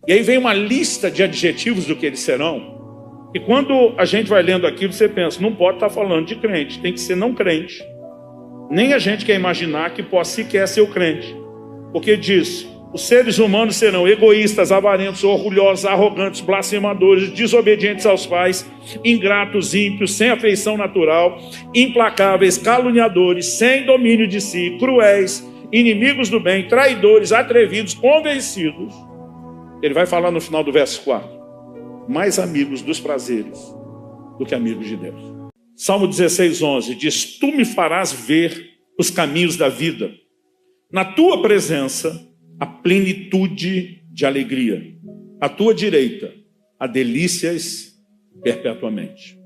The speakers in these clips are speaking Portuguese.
E aí vem uma lista de adjetivos do que eles serão. E quando a gente vai lendo aquilo, você pensa, não pode estar falando de crente, tem que ser não crente. Nem a gente quer imaginar que possa sequer ser o crente. Porque diz, os seres humanos serão egoístas, avarentos, orgulhosos, arrogantes, blasfemadores, desobedientes aos pais, ingratos, ímpios, sem afeição natural, implacáveis, caluniadores, sem domínio de si, cruéis, inimigos do bem, traidores, atrevidos, convencidos. Ele vai falar no final do verso 4. Mais amigos dos prazeres do que amigos de Deus. Salmo 16:11 diz, tu me farás ver os caminhos da vida. Na tua presença, a plenitude de alegria. À tua direita, há delícias perpetuamente.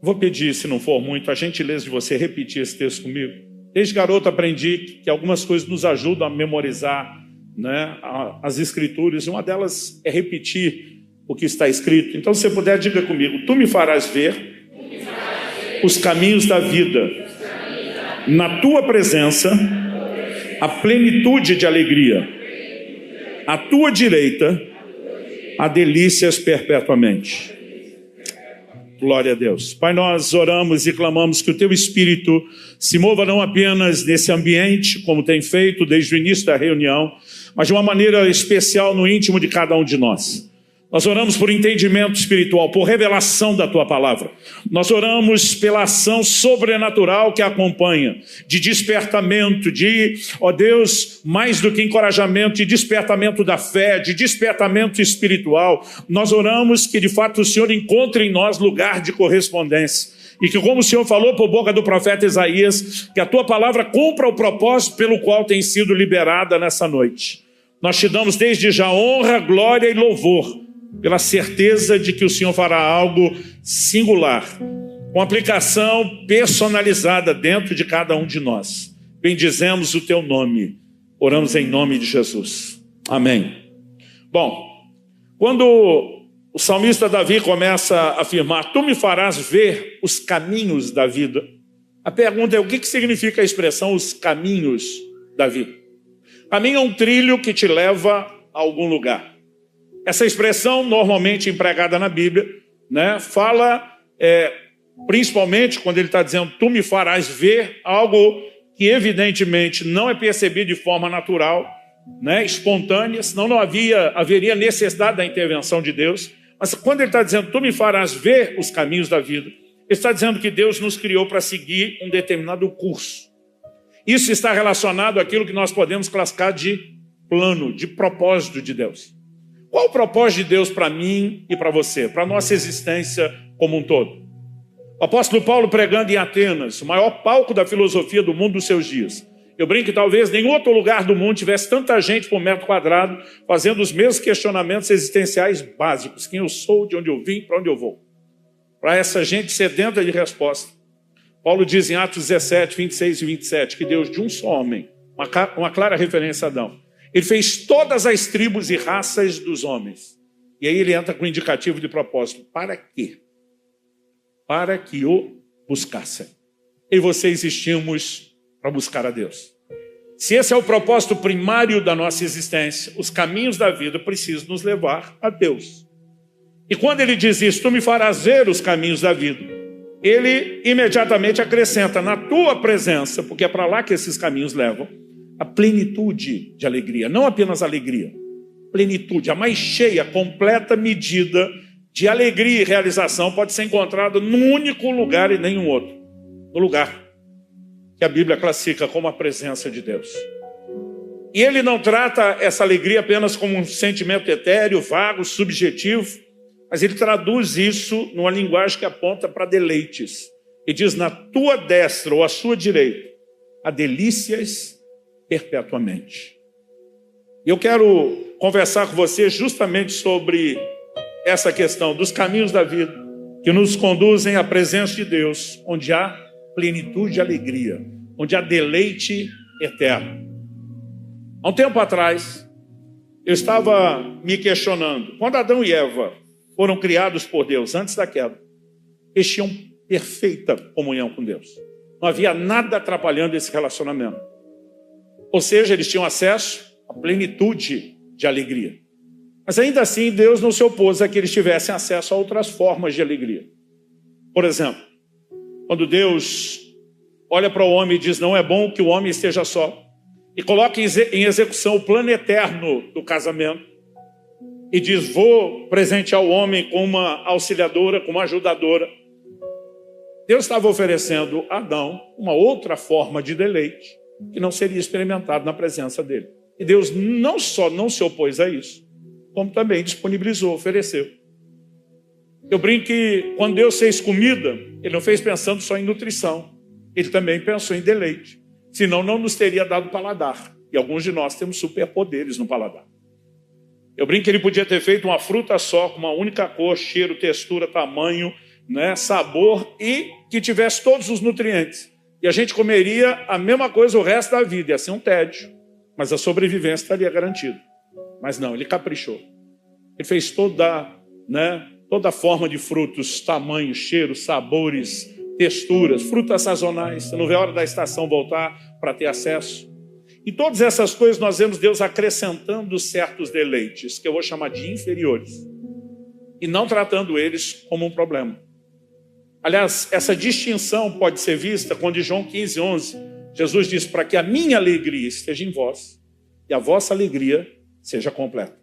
Vou pedir, se não for muito, a gentileza de você repetir esse texto comigo. Desde garoto aprendi que algumas coisas nos ajudam a memorizar, né, as escrituras. Uma delas é repetir o que está escrito. Então, se você puder, diga comigo. Tu me farás ver os caminhos da vida. Na tua presença, a plenitude de alegria. À tua direita, há delícias perpetuamente. Glória a Deus. Pai, nós oramos e clamamos que o teu Espírito se mova não apenas nesse ambiente, como tem feito desde o início da reunião, mas de uma maneira especial no íntimo de cada um de nós. Nós oramos por entendimento espiritual, por revelação da tua palavra. Nós oramos pela ação sobrenatural que a acompanha, de despertamento, de, ó Deus, mais do que encorajamento, de despertamento da fé, de despertamento espiritual. Nós oramos que de fato o Senhor encontre em nós lugar de correspondência. E que, como o Senhor falou por boca do profeta Isaías, que a tua palavra cumpra o propósito pelo qual tem sido liberada nessa noite. Nós te damos desde já honra, glória e louvor, pela certeza de que o Senhor fará algo singular, com aplicação personalizada dentro de cada um de nós. Bendizemos o teu nome, oramos em nome de Jesus. Amém. Bom, quando o salmista Davi começa a afirmar, tu me farás ver os caminhos da vida, a pergunta é, o que significa a expressão os caminhos da vida? Caminho é um trilho que te leva a algum lugar. Essa expressão, normalmente empregada na Bíblia, né, fala, principalmente quando ele está dizendo, tu me farás ver algo que evidentemente não é percebido de forma natural, né, espontânea, senão não haveria necessidade da intervenção de Deus. Mas quando ele está dizendo, tu me farás ver os caminhos da vida, ele está dizendo que Deus nos criou para seguir um determinado curso. Isso está relacionado àquilo que nós podemos classificar de plano, de propósito de Deus. Qual o propósito de Deus para mim e para você, para a nossa existência como um todo? O apóstolo Paulo pregando em Atenas, o maior palco da filosofia do mundo dos seus dias. Eu brinco que talvez nenhum outro lugar do mundo tivesse tanta gente por metro quadrado fazendo os mesmos questionamentos existenciais básicos. Quem eu sou, de onde eu vim, para onde eu vou. Para essa gente sedenta de resposta. Paulo diz em Atos 17, 26 e 27, que Deus de um só homem, uma clara referência a Adão, ele fez todas as tribos e raças dos homens. E aí ele entra com o indicativo de propósito. Para quê? Para que o buscassem. Eu e você existimos para buscar a Deus. Se esse é o propósito primário da nossa existência, os caminhos da vida precisam nos levar a Deus. E quando ele diz isso, tu me farás ver os caminhos da vida, ele imediatamente acrescenta, na tua presença, porque é para lá que esses caminhos levam, a plenitude de alegria, não apenas alegria, plenitude, a mais cheia, completa medida de alegria e realização pode ser encontrada num único lugar e nenhum outro, no lugar que a Bíblia classifica como a presença de Deus. E ele não trata essa alegria apenas como um sentimento etéreo, vago, subjetivo, mas ele traduz isso numa linguagem que aponta para deleites. E diz, na tua destra ou à sua direita, há delícias perpetuamente. E eu quero conversar com você justamente sobre essa questão dos caminhos da vida que nos conduzem à presença de Deus, onde há plenitude e alegria, onde há deleite eterno. Há um tempo atrás, eu estava me questionando, quando Adão e Eva foram criados por Deus antes da queda, eles tinham perfeita comunhão com Deus. Não havia nada atrapalhando esse relacionamento. Ou seja, eles tinham acesso à plenitude de alegria. Mas ainda assim, Deus não se opôs a que eles tivessem acesso a outras formas de alegria. Por exemplo, quando Deus olha para o homem e diz, não é bom que o homem esteja só, e coloca em execução o plano eterno do casamento, e diz, vou presentear o homem com uma auxiliadora, com uma ajudadora. Deus estava oferecendo a Adão uma outra forma de deleite, que não seria experimentado na presença dele. E Deus não só não se opôs a isso, como também disponibilizou, ofereceu. Eu brinco que quando Deus fez comida, Ele não fez pensando só em nutrição, Ele também pensou em deleite. Senão não nos teria dado paladar. E alguns de nós temos superpoderes no paladar. Eu brinco que Ele podia ter feito uma fruta só, com uma única cor, cheiro, textura, tamanho, né, sabor, e que tivesse todos os nutrientes. E a gente comeria a mesma coisa o resto da vida. Ia ser um tédio, mas a sobrevivência estaria garantida. Mas não, Ele caprichou. Ele fez toda forma de frutos, tamanhos, cheiros, sabores, texturas, frutas sazonais. Você não vê a hora da estação voltar para ter acesso. E todas essas coisas nós vemos Deus acrescentando certos deleites, que eu vou chamar de inferiores, e não tratando eles como um problema. Aliás, essa distinção pode ser vista quando em João 15:11, Jesus diz, para que a minha alegria esteja em vós, e a vossa alegria seja completa.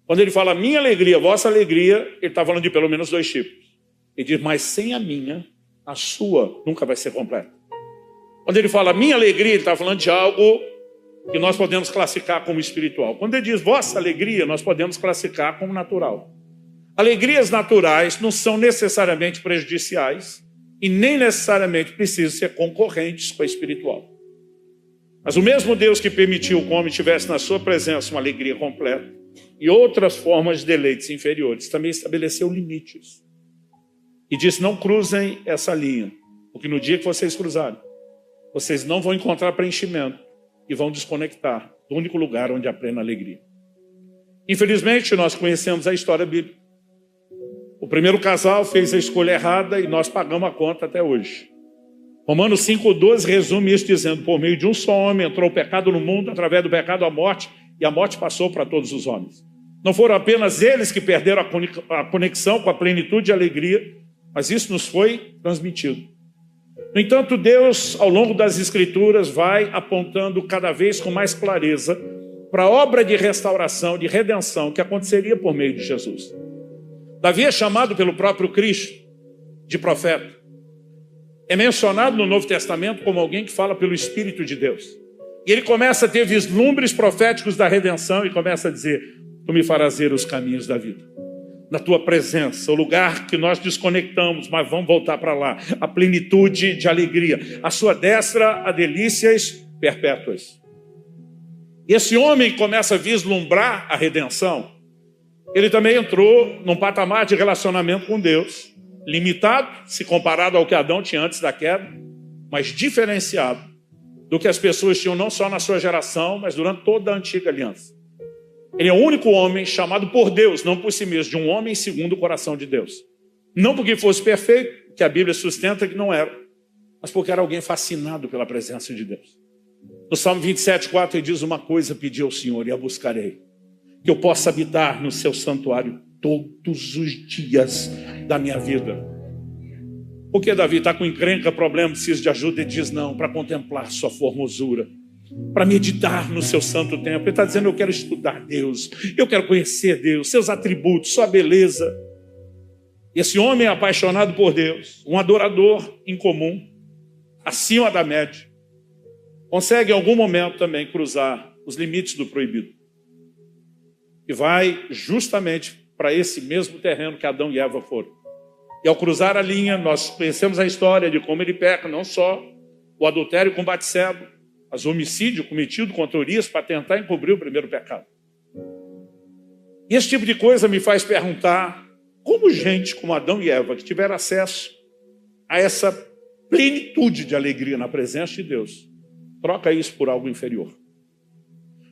Quando ele fala minha alegria, vossa alegria, ele está falando de pelo menos dois tipos. Ele diz, mas sem a minha, a sua nunca vai ser completa. Quando ele fala minha alegria, ele está falando de algo que nós podemos classificar como espiritual. Quando ele diz vossa alegria, nós podemos classificar como natural. Alegrias naturais não são necessariamente prejudiciais e nem necessariamente precisam ser concorrentes com a espiritual. Mas o mesmo Deus que permitiu que o homem tivesse na sua presença uma alegria completa e outras formas de deleites inferiores, também estabeleceu limites. E disse, não cruzem essa linha, porque no dia que vocês cruzarem, vocês não vão encontrar preenchimento e vão desconectar do único lugar onde há plena alegria. Infelizmente, nós conhecemos a história bíblica. O primeiro casal fez a escolha errada e nós pagamos a conta até hoje. Romanos 5:12 resume isso dizendo, por meio de um só homem entrou o pecado no mundo, através do pecado a morte, e a morte passou para todos os homens. Não foram apenas eles que perderam a conexão com a plenitude e alegria, mas isso nos foi transmitido. No entanto, Deus, ao longo das Escrituras, vai apontando cada vez com mais clareza para a obra de restauração, de redenção, que aconteceria por meio de Jesus. Davi é chamado pelo próprio Cristo de profeta. É mencionado no Novo Testamento como alguém que fala pelo Espírito de Deus. E ele começa a ter vislumbres proféticos da redenção e começa a dizer, tu me farás ver os caminhos da vida. Na tua presença, o lugar que nós desconectamos, mas vamos voltar para lá. A plenitude de alegria. A sua destra há delícias perpétuas. E esse homem começa a vislumbrar a redenção. Ele também entrou num patamar de relacionamento com Deus, limitado, se comparado ao que Adão tinha antes da queda, mas diferenciado do que as pessoas tinham não só na sua geração, mas durante toda a antiga aliança. Ele é o único homem chamado por Deus, não por si mesmo, de um homem segundo o coração de Deus. Não porque fosse perfeito, que a Bíblia sustenta que não era, mas porque era alguém fascinado pela presença de Deus. No Salmo 27:4 ele diz uma coisa, pedi ao Senhor e a buscarei, que eu possa habitar no seu santuário todos os dias da minha vida. Porque Davi está com encrenca, problema, precisa de ajuda, ele diz não, para contemplar sua formosura, para meditar no seu santo templo. Ele está dizendo, eu quero estudar Deus, eu quero conhecer Deus, seus atributos, sua beleza. E esse homem é apaixonado por Deus, um adorador incomum, acima da média, consegue em algum momento também cruzar os limites do proibido. E vai justamente para esse mesmo terreno que Adão e Eva foram. E ao cruzar a linha, nós conhecemos a história de como ele peca, não só o adultério com Batseba, mas o homicídio cometido contra Urias para tentar encobrir o primeiro pecado. E esse tipo de coisa me faz perguntar como gente como Adão e Eva, que tiveram acesso a essa plenitude de alegria na presença de Deus, troca isso por algo inferior.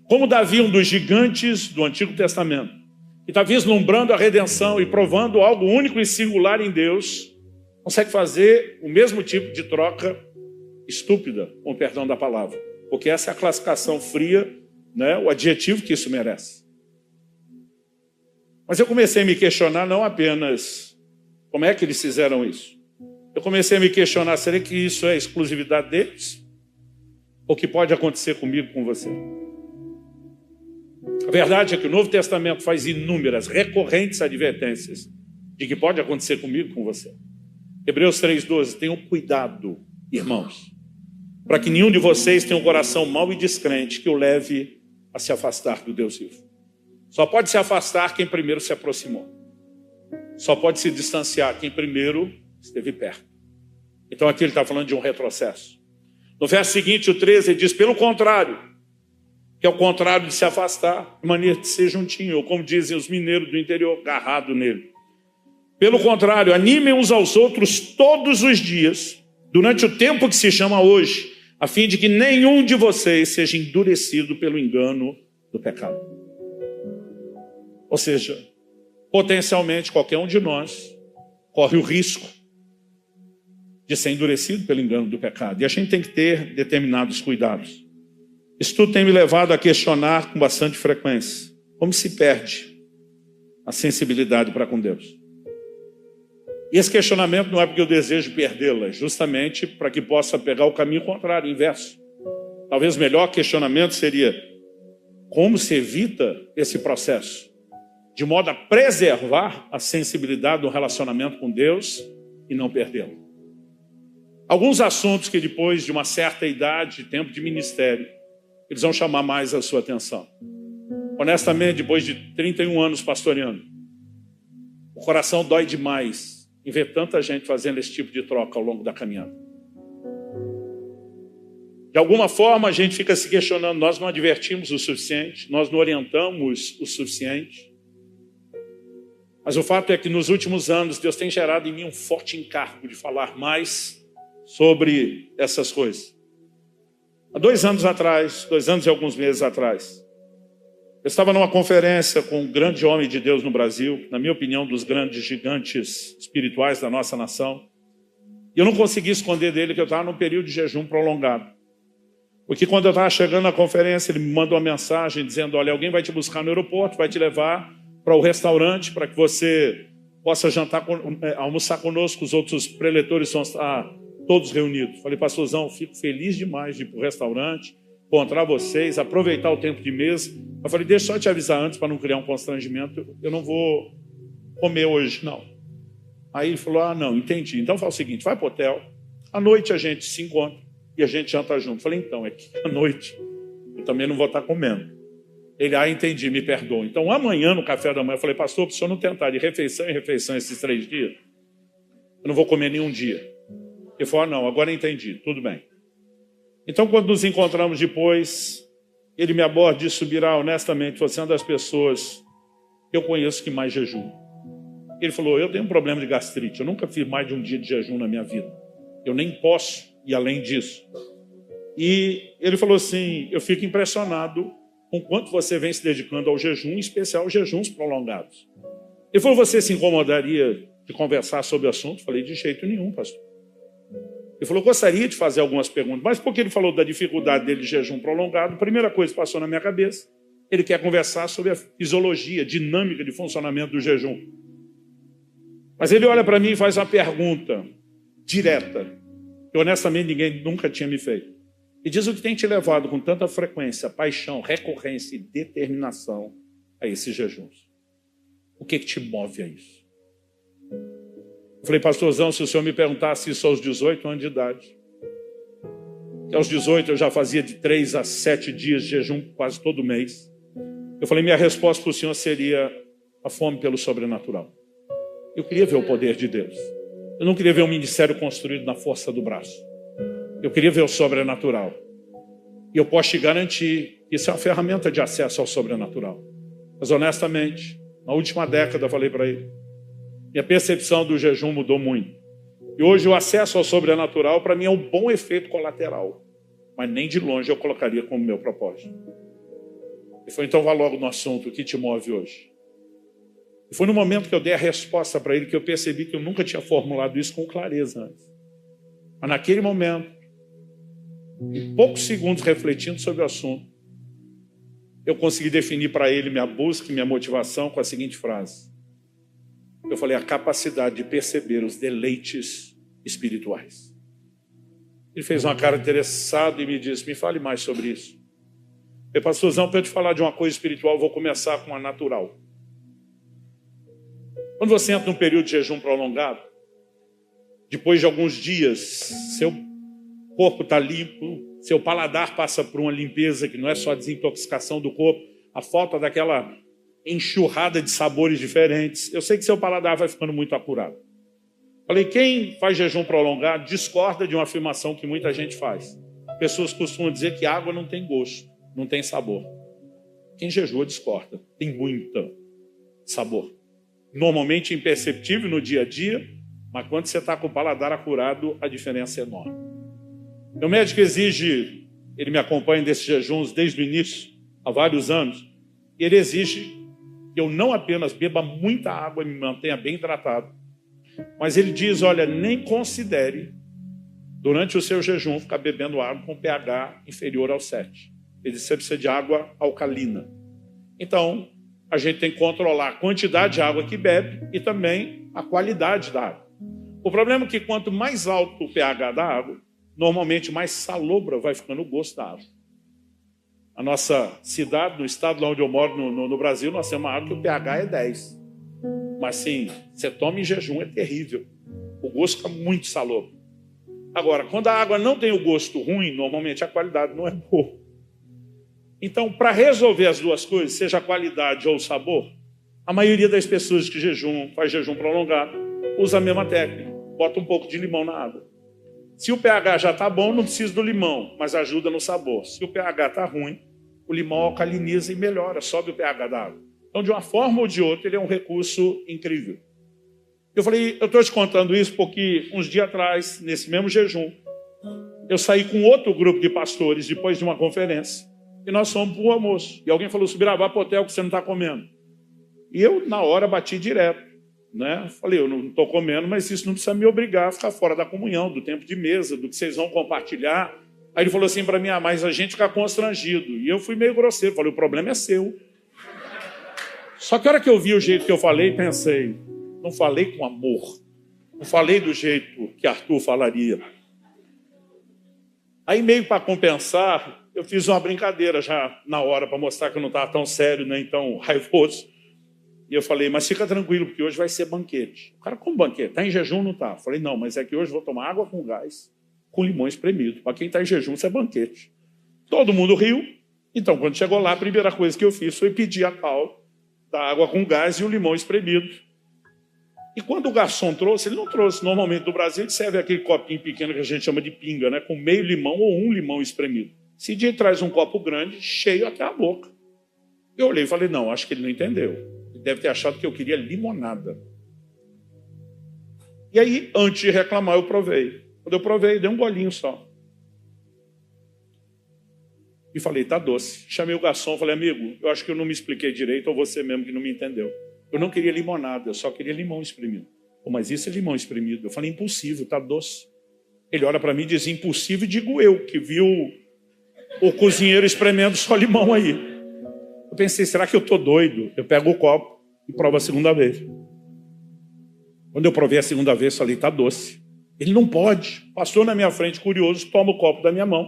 Como Davi, um dos gigantes do Antigo Testamento, que está vislumbrando a redenção e provando algo único e singular em Deus, consegue fazer o mesmo tipo de troca estúpida, com o perdão da palavra. Porque essa é a classificação fria, né, o adjetivo que isso merece. Mas eu comecei a me questionar não apenas como é que eles fizeram isso. Eu comecei a me questionar, será que isso é exclusividade deles? Ou que pode acontecer comigo, com você? A verdade é que o Novo Testamento faz inúmeras, recorrentes advertências de que pode acontecer comigo, com você. Hebreus 3,12, tenham cuidado, irmãos, para que nenhum de vocês tenha um coração mau e descrente que o leve a se afastar do Deus vivo. Só pode se afastar quem primeiro se aproximou. Só pode se distanciar quem primeiro esteve perto. Então aqui ele está falando de um retrocesso. No verso seguinte, o 13, ele diz, pelo contrário, que é o contrário de se afastar, de maneira de ser juntinho, ou como dizem os mineiros do interior, agarrado nele. Pelo contrário, animem uns aos outros todos os dias, durante o tempo que se chama hoje, a fim de que nenhum de vocês seja endurecido pelo engano do pecado. Ou seja, potencialmente qualquer um de nós corre o risco de ser endurecido pelo engano do pecado. E a gente tem que ter determinados cuidados. Isso tudo tem me levado a questionar com bastante frequência como se perde a sensibilidade para com Deus. E esse questionamento não é porque eu desejo perdê-la, é justamente para que possa pegar o caminho contrário, o inverso. Talvez o melhor questionamento seria como se evita esse processo, de modo a preservar a sensibilidade do relacionamento com Deus e não perdê-la. Alguns assuntos que depois de uma certa idade, tempo de ministério, eles vão chamar mais a sua atenção. Honestamente, depois de 31 anos pastoreando, o coração dói demais em ver tanta gente fazendo esse tipo de troca ao longo da caminhada. De alguma forma a gente fica se questionando, nós não advertimos o suficiente, nós não orientamos o suficiente. Mas o fato é que nos últimos anos Deus tem gerado em mim um forte encargo de falar mais sobre essas coisas. Há 2 anos atrás, 2 anos e alguns meses atrás, eu estava numa conferência com um grande homem de Deus no Brasil, na minha opinião, dos grandes gigantes espirituais da nossa nação. E eu não consegui esconder dele que eu estava num período de jejum prolongado. Porque quando eu estava chegando na conferência, ele me mandou uma mensagem dizendo, olha, alguém vai te buscar no aeroporto, vai te levar para o restaurante para que você possa almoçar conosco, os outros preletores vão estar todos reunidos. Falei, pastorzão, fico feliz demais de ir para o restaurante, encontrar vocês, aproveitar o tempo de mesa. Eu falei, deixa eu só te avisar antes para não criar um constrangimento, eu não vou comer hoje, não. Aí ele falou, não, entendi. Então fala o seguinte, vai para o hotel, à noite a gente se encontra e a gente janta junto. Eu falei, então, é que à noite eu também não vou estar comendo. Ele, entendi, me perdoa. Então amanhã no café da manhã, eu falei, pastor, para o senhor não tentar de refeição em refeição esses 3 dias, eu não vou comer nenhum dia. Ele falou, não, agora entendi, tudo bem. Então, quando nos encontramos depois, ele me aborda e disse, Subirá, honestamente, você é uma das pessoas que eu conheço que mais jejum. Ele falou, eu tenho um problema de gastrite, eu nunca fiz mais de um dia de jejum na minha vida. Eu nem posso ir além disso. E ele falou assim, eu fico impressionado com quanto você vem se dedicando ao jejum, em especial aos jejuns prolongados. Ele falou, você se incomodaria de conversar sobre o assunto? Eu falei, de jeito nenhum, pastor. Ele falou, gostaria de fazer algumas perguntas, mas porque ele falou da dificuldade dele de jejum prolongado, a primeira coisa que passou na minha cabeça, ele quer conversar sobre a fisiologia, dinâmica de funcionamento do jejum. Mas ele olha para mim e faz uma pergunta direta, que honestamente ninguém nunca tinha me feito. E diz o que tem te levado com tanta frequência, paixão, recorrência e determinação a esses jejuns. O que te move a isso? Eu falei, pastorzão, se o senhor me perguntasse isso aos 18 anos de idade, que aos 18 eu já fazia de 3 a 7 dias de jejum quase todo mês, eu falei, minha resposta para o senhor seria a fome pelo sobrenatural. Eu queria ver o poder de Deus. Eu não queria ver um ministério construído na força do braço. Eu queria ver o sobrenatural. E eu posso te garantir que isso é uma ferramenta de acesso ao sobrenatural. Mas honestamente, na última década eu falei para ele, minha percepção do jejum mudou muito. E hoje o acesso ao sobrenatural, para mim, é um bom efeito colateral. Mas nem de longe eu colocaria como meu propósito. E foi então, vá logo no assunto, o que te move hoje. E foi no momento que eu dei a resposta para ele que eu percebi que eu nunca tinha formulado isso com clareza antes. Mas naquele momento, em poucos segundos refletindo sobre o assunto, eu consegui definir para ele minha busca e minha motivação com a seguinte frase. Eu falei, a capacidade de perceber os deleites espirituais. Ele fez uma cara interessada e me disse, me fale mais sobre isso. Eu falei, pastorzão, para eu te falar de uma coisa espiritual, eu vou começar com a natural. Quando você entra num período de jejum prolongado, depois de alguns dias, seu corpo está limpo, seu paladar passa por uma limpeza que não é só a desintoxicação do corpo, a falta daquela enxurrada de sabores diferentes. Eu sei que seu paladar vai ficando muito acurado. Falei, quem faz jejum prolongado discorda de uma afirmação que muita gente faz. Pessoas costumam dizer que água não tem gosto, não tem sabor. Quem jejua discorda, tem muito sabor. Normalmente imperceptível no dia a dia, mas quando você está com o paladar acurado, a diferença é enorme. Meu médico exige, ele me acompanha desses jejuns desde o início, há vários anos, e ele exige que eu não apenas beba muita água e me mantenha bem hidratado, mas ele diz, olha, nem considere, durante o seu jejum, ficar bebendo água com pH inferior ao 7. Ele diz que você precisa de água alcalina. Então, a gente tem que controlar a quantidade de água que bebe e também a qualidade da água. O problema é que quanto mais alto o pH da água, normalmente mais salobra vai ficando o gosto da água. A nossa cidade, no estado lá onde eu moro, no Brasil, nós temos uma água que o pH é 10. Mas sim, você toma em jejum, é terrível. O gosto fica muito salobro. Agora, quando a água não tem o gosto ruim, normalmente a qualidade não é boa. Então, para resolver as duas coisas, seja a qualidade ou o sabor, a maioria das pessoas que faz jejum prolongado, usa a mesma técnica. Bota um pouco de limão na água. Se o pH já está bom, não precisa do limão, mas ajuda no sabor. Se o pH está ruim, o limão alcaliniza e melhora, sobe o pH da água. Então, de uma forma ou de outra, ele é um recurso incrível. Eu falei, eu estou te contando isso porque uns dias atrás, nesse mesmo jejum, eu saí com outro grupo de pastores depois de uma conferência e nós fomos para o almoço. E alguém falou, subirá, vá para o hotel que você não está comendo. E eu, na hora, bati direto. Né? Falei, eu não estou comendo, mas isso não precisa me obrigar a ficar fora da comunhão, do tempo de mesa, do que vocês vão compartilhar. Aí ele falou assim para mim, mas a gente fica constrangido. E eu fui meio grosseiro, falei, o problema é seu. Só que a hora que eu vi o jeito que eu falei, pensei, não falei com amor, não falei do jeito que Arthur falaria. Aí meio para compensar, eu fiz uma brincadeira já na hora, para mostrar que eu não estava tão sério, nem tão raivoso. E eu falei, mas fica tranquilo, porque hoje vai ser banquete. O cara, como banquete? Está em jejum, não está? Falei, não, mas é que hoje eu vou tomar água com gás, com limão espremido. Para quem está em jejum, isso é banquete. Todo mundo riu. Então, quando chegou lá, a primeira coisa que eu fiz foi pedir a tal da água com gás e o limão espremido. E quando o garçom trouxe, ele não trouxe. Normalmente, no Brasil, ele serve aquele copinho pequeno que a gente chama de pinga, né? Com meio limão ou um limão espremido. Esse dia ele traz um copo grande, cheio até a boca. Eu olhei e falei, não, acho que ele não entendeu. Ele deve ter achado que eu queria limonada. E aí, antes de reclamar, eu provei. Quando eu provei, dei um golinho só. E falei, tá doce. Chamei o garçom, falei, amigo, eu acho que eu não me expliquei direito, ou você mesmo que não me entendeu. Eu não queria limonada, eu só queria limão espremido. Pô, mas isso é limão espremido. Eu falei, impossível, tá doce. Ele olha para mim e diz, impossível, digo eu, que viu o cozinheiro espremendo só limão aí. Eu pensei, será que eu tô doido? Eu pego o copo e provo a segunda vez. Quando eu provei a segunda vez, falei, tá doce. Ele não pode. Passou na minha frente, curioso, toma o copo da minha mão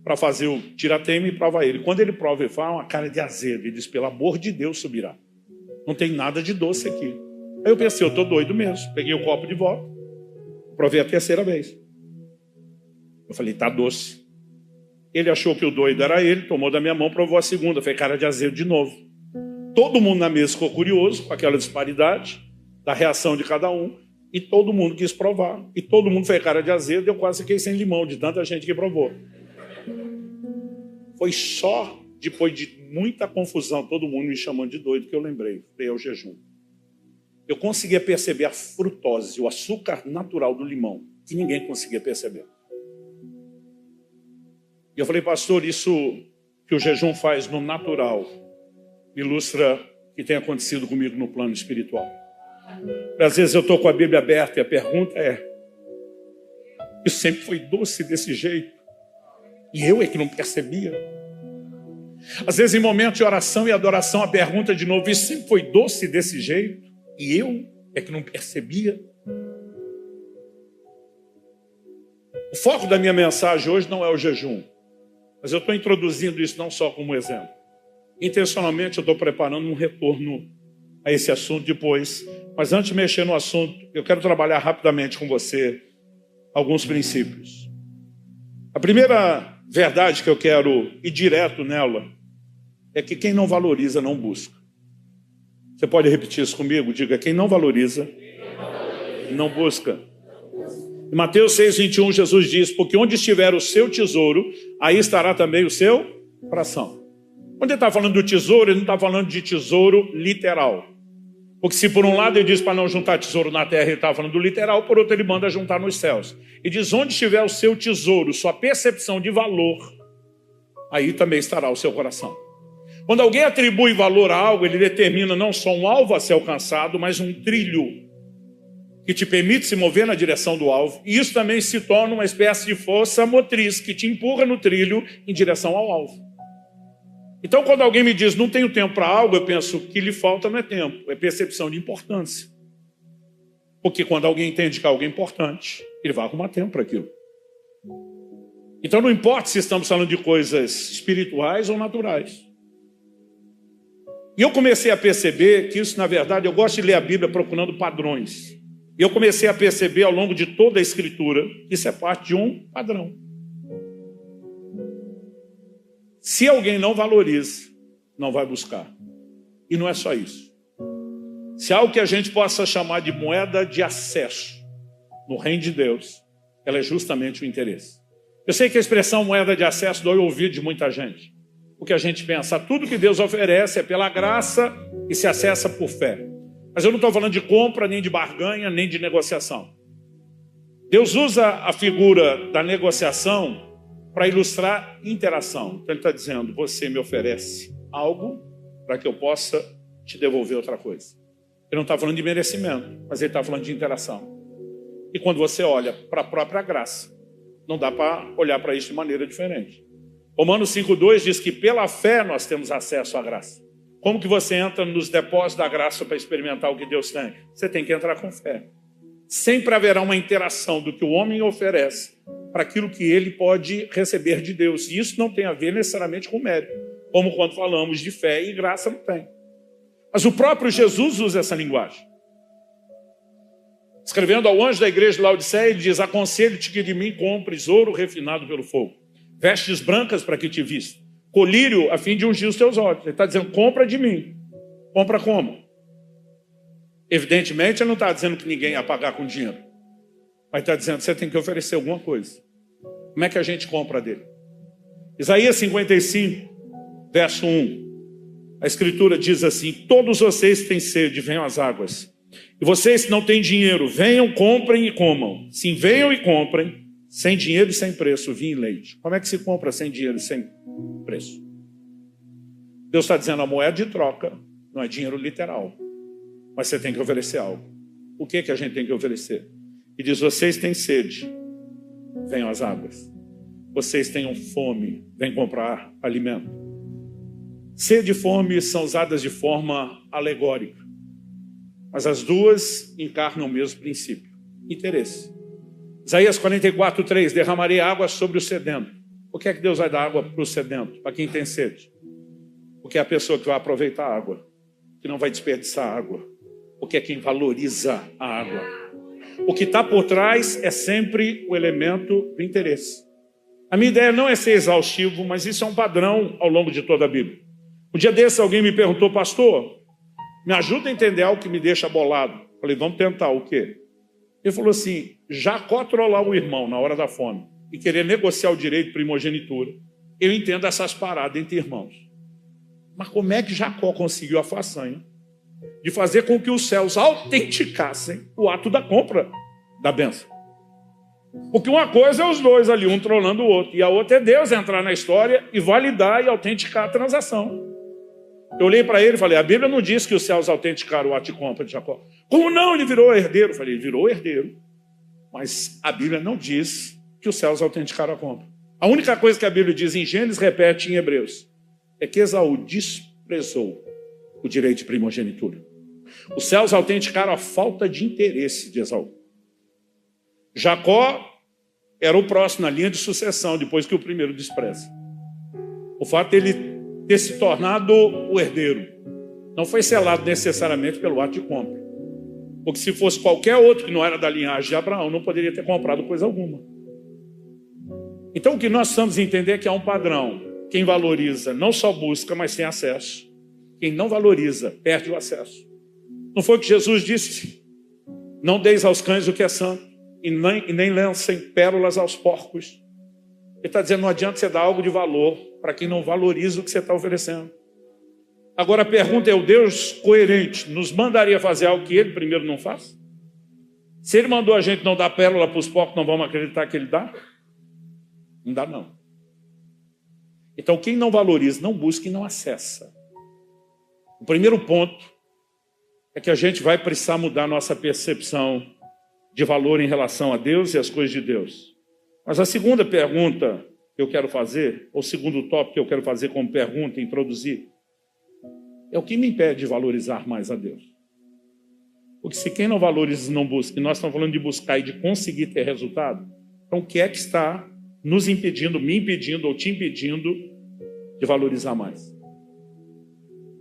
para fazer o tira-teima e prova ele. Quando ele prova, ele fala uma cara de azedo. Ele diz, pelo amor de Deus, subirá. Não tem nada de doce aqui. Aí eu pensei, eu tô doido mesmo. Peguei o copo de volta, provei a terceira vez. Eu falei, tá doce. Ele achou que o doido era ele, tomou da minha mão, provou a segunda. Foi cara de azedo de novo. Todo mundo na mesa ficou curioso com aquela disparidade da reação de cada um. E todo mundo quis provar. E todo mundo foi cara de azedo. Eu quase fiquei sem limão de tanta gente que provou. Foi só depois de muita confusão, todo mundo me chamando de doido, que eu lembrei. Foi o jejum. Eu conseguia perceber a frutose, o açúcar natural do limão, que ninguém conseguia perceber. E eu falei, pastor, isso que o jejum faz no natural ilustra o que tem acontecido comigo no plano espiritual. Às vezes eu estou com a Bíblia aberta e a pergunta é, isso sempre foi doce desse jeito? E eu é que não percebia? Às vezes, em momentos de oração e adoração, a pergunta de novo: isso sempre foi doce desse jeito? E eu é que não percebia? O foco da minha mensagem hoje não é o jejum, mas eu estou introduzindo isso não só como exemplo. Intencionalmente eu estou preparando um retorno a esse assunto depois. Mas antes de mexer no assunto, eu quero trabalhar rapidamente com você alguns princípios. A primeira verdade que eu quero ir direto nela é que quem não valoriza não busca. Você pode repetir isso comigo? Diga: quem não valoriza não busca. Em Mateus 6:21, Jesus diz: porque onde estiver o seu tesouro, aí estará também o seu coração. Quando ele está falando do tesouro, ele não está falando de tesouro literal. Porque se por um lado ele diz para não juntar tesouro na terra, ele está falando do literal, por outro ele manda juntar nos céus. E diz: onde estiver o seu tesouro, sua percepção de valor, aí também estará o seu coração. Quando alguém atribui valor a algo, ele determina não só um alvo a ser alcançado, mas um trilho que te permite se mover na direção do alvo. E isso também se torna uma espécie de força motriz que te empurra no trilho em direção ao alvo. Então, quando alguém me diz: não tenho tempo para algo, eu penso: o que lhe falta não é tempo, é percepção de importância. Porque quando alguém entende que algo é importante, ele vai arrumar tempo para aquilo. Então, não importa se estamos falando de coisas espirituais ou naturais. E eu comecei a perceber que isso, na verdade, eu gosto de ler a Bíblia procurando padrões. E eu comecei a perceber ao longo de toda a Escritura que isso é parte de um padrão. Se alguém não valoriza, não vai buscar. E não é só isso. Se há algo que a gente possa chamar de moeda de acesso no reino de Deus, ela é justamente o interesse. Eu sei que a expressão moeda de acesso dói o ouvido de muita gente. Porque a gente pensa: tudo que Deus oferece é pela graça e se acessa por fé. Mas eu não estou falando de compra, nem de barganha, nem de negociação. Deus usa a figura da negociação para ilustrar interação. Então ele está dizendo: você me oferece algo para que eu possa te devolver outra coisa. Ele não está falando de merecimento, mas ele está falando de interação. E quando você olha para a própria graça, não dá para olhar para isso de maneira diferente. Romanos 5:2 diz que pela fé nós temos acesso à graça. Como que você entra nos depósitos da graça para experimentar o que Deus tem? Você tem que entrar com fé. Sempre haverá uma interação do que o homem oferece para aquilo que ele pode receber de Deus. E isso não tem a ver necessariamente com mérito, como quando falamos de fé e graça não tem. Mas o próprio Jesus usa essa linguagem. Escrevendo ao anjo da igreja de Laodiceia, ele diz: aconselho-te que de mim compres ouro refinado pelo fogo, vestes brancas para que te vista, colírio a fim de ungir os teus olhos. Ele está dizendo: compra de mim. Compra como? Evidentemente, ele não está dizendo que ninguém ia pagar com dinheiro. Mas está dizendo que você tem que oferecer alguma coisa. Como é que a gente compra dele? Isaías 55, verso 1. A Escritura diz assim: todos vocês têm sede, venham às águas. E vocês que não têm dinheiro, venham, comprem e comam. Sim, venham e comprem, sem dinheiro e sem preço, vinho e leite. Como é que se compra sem dinheiro e sem preço? Deus está dizendo: a moeda de troca não é dinheiro literal, mas você tem que oferecer algo. O que a gente tem que oferecer? E diz: vocês têm sede, venham às águas. Vocês tenham fome, venham comprar alimento. Sede e fome são usadas de forma alegórica, mas as duas encarnam o mesmo princípio: interesse. Isaías 44:3: derramarei água sobre o sedento. Por que é que Deus vai dar água para o sedento? Para quem tem sede. Porque é a pessoa que vai aproveitar a água, que não vai desperdiçar a água. Porque é quem valoriza a água. O que está por trás é sempre o elemento do interesse. A minha ideia não é ser exaustivo, mas isso é um padrão ao longo de toda a Bíblia. Um dia desse alguém me perguntou: pastor, me ajuda a entender algo que me deixa bolado. Falei: vamos tentar. O quê? Ele falou assim: Jacó trollar o irmão na hora da fome e querer negociar o direito de primogenitura. Eu entendo essas paradas entre irmãos. Mas como é que Jacó conseguiu a façanha de fazer com que os céus autenticassem o ato da compra da bênção? Porque uma coisa é os dois ali, um trolando o outro, e a outra é Deus entrar na história e validar e autenticar a transação. Eu olhei para ele e falei: a Bíblia não diz que os céus autenticaram o ato de compra de Jacó. Como não? Ele virou herdeiro. Eu falei: ele virou herdeiro, mas a Bíblia não diz que os céus autenticaram a compra. A única coisa que a Bíblia diz em Gênesis repete em Hebreus: é que Esaú desprezou o direito de primogenitura. Os céus autenticaram a falta de interesse de Esaú. Jacó era o próximo na linha de sucessão, depois que o primeiro despreza. O fato de ele ter se tornado o herdeiro não foi selado necessariamente pelo ato de compra. Porque se fosse qualquer outro que não era da linhagem de Abraão, não poderia ter comprado coisa alguma. Então o que nós precisamos entender é que há um padrão. Quem valoriza não só busca, mas tem acesso. Quem não valoriza, perde o acesso. Não foi o que Jesus disse? Não deis aos cães o que é santo, e nem lancem pérolas aos porcos. Ele está dizendo, não adianta você dar algo de valor para quem não valoriza o que você está oferecendo. Agora a pergunta é, o Deus coerente nos mandaria fazer algo que ele primeiro não faz? Se ele mandou a gente não dar pérola para os porcos, não vamos acreditar que ele dá? Não dá não. Então quem não valoriza, não busca e não acessa. O primeiro ponto é que a gente vai precisar mudar nossa percepção de valor em relação a Deus e as coisas de Deus. Mas a segunda pergunta que eu quero fazer, ou o segundo tópico que eu quero fazer como pergunta, introduzir, é o que me impede de valorizar mais a Deus. Porque se quem não valoriza não busca, e nós estamos falando de buscar e de conseguir ter resultado, então o que é que está nos impedindo, me impedindo ou te impedindo de valorizar mais?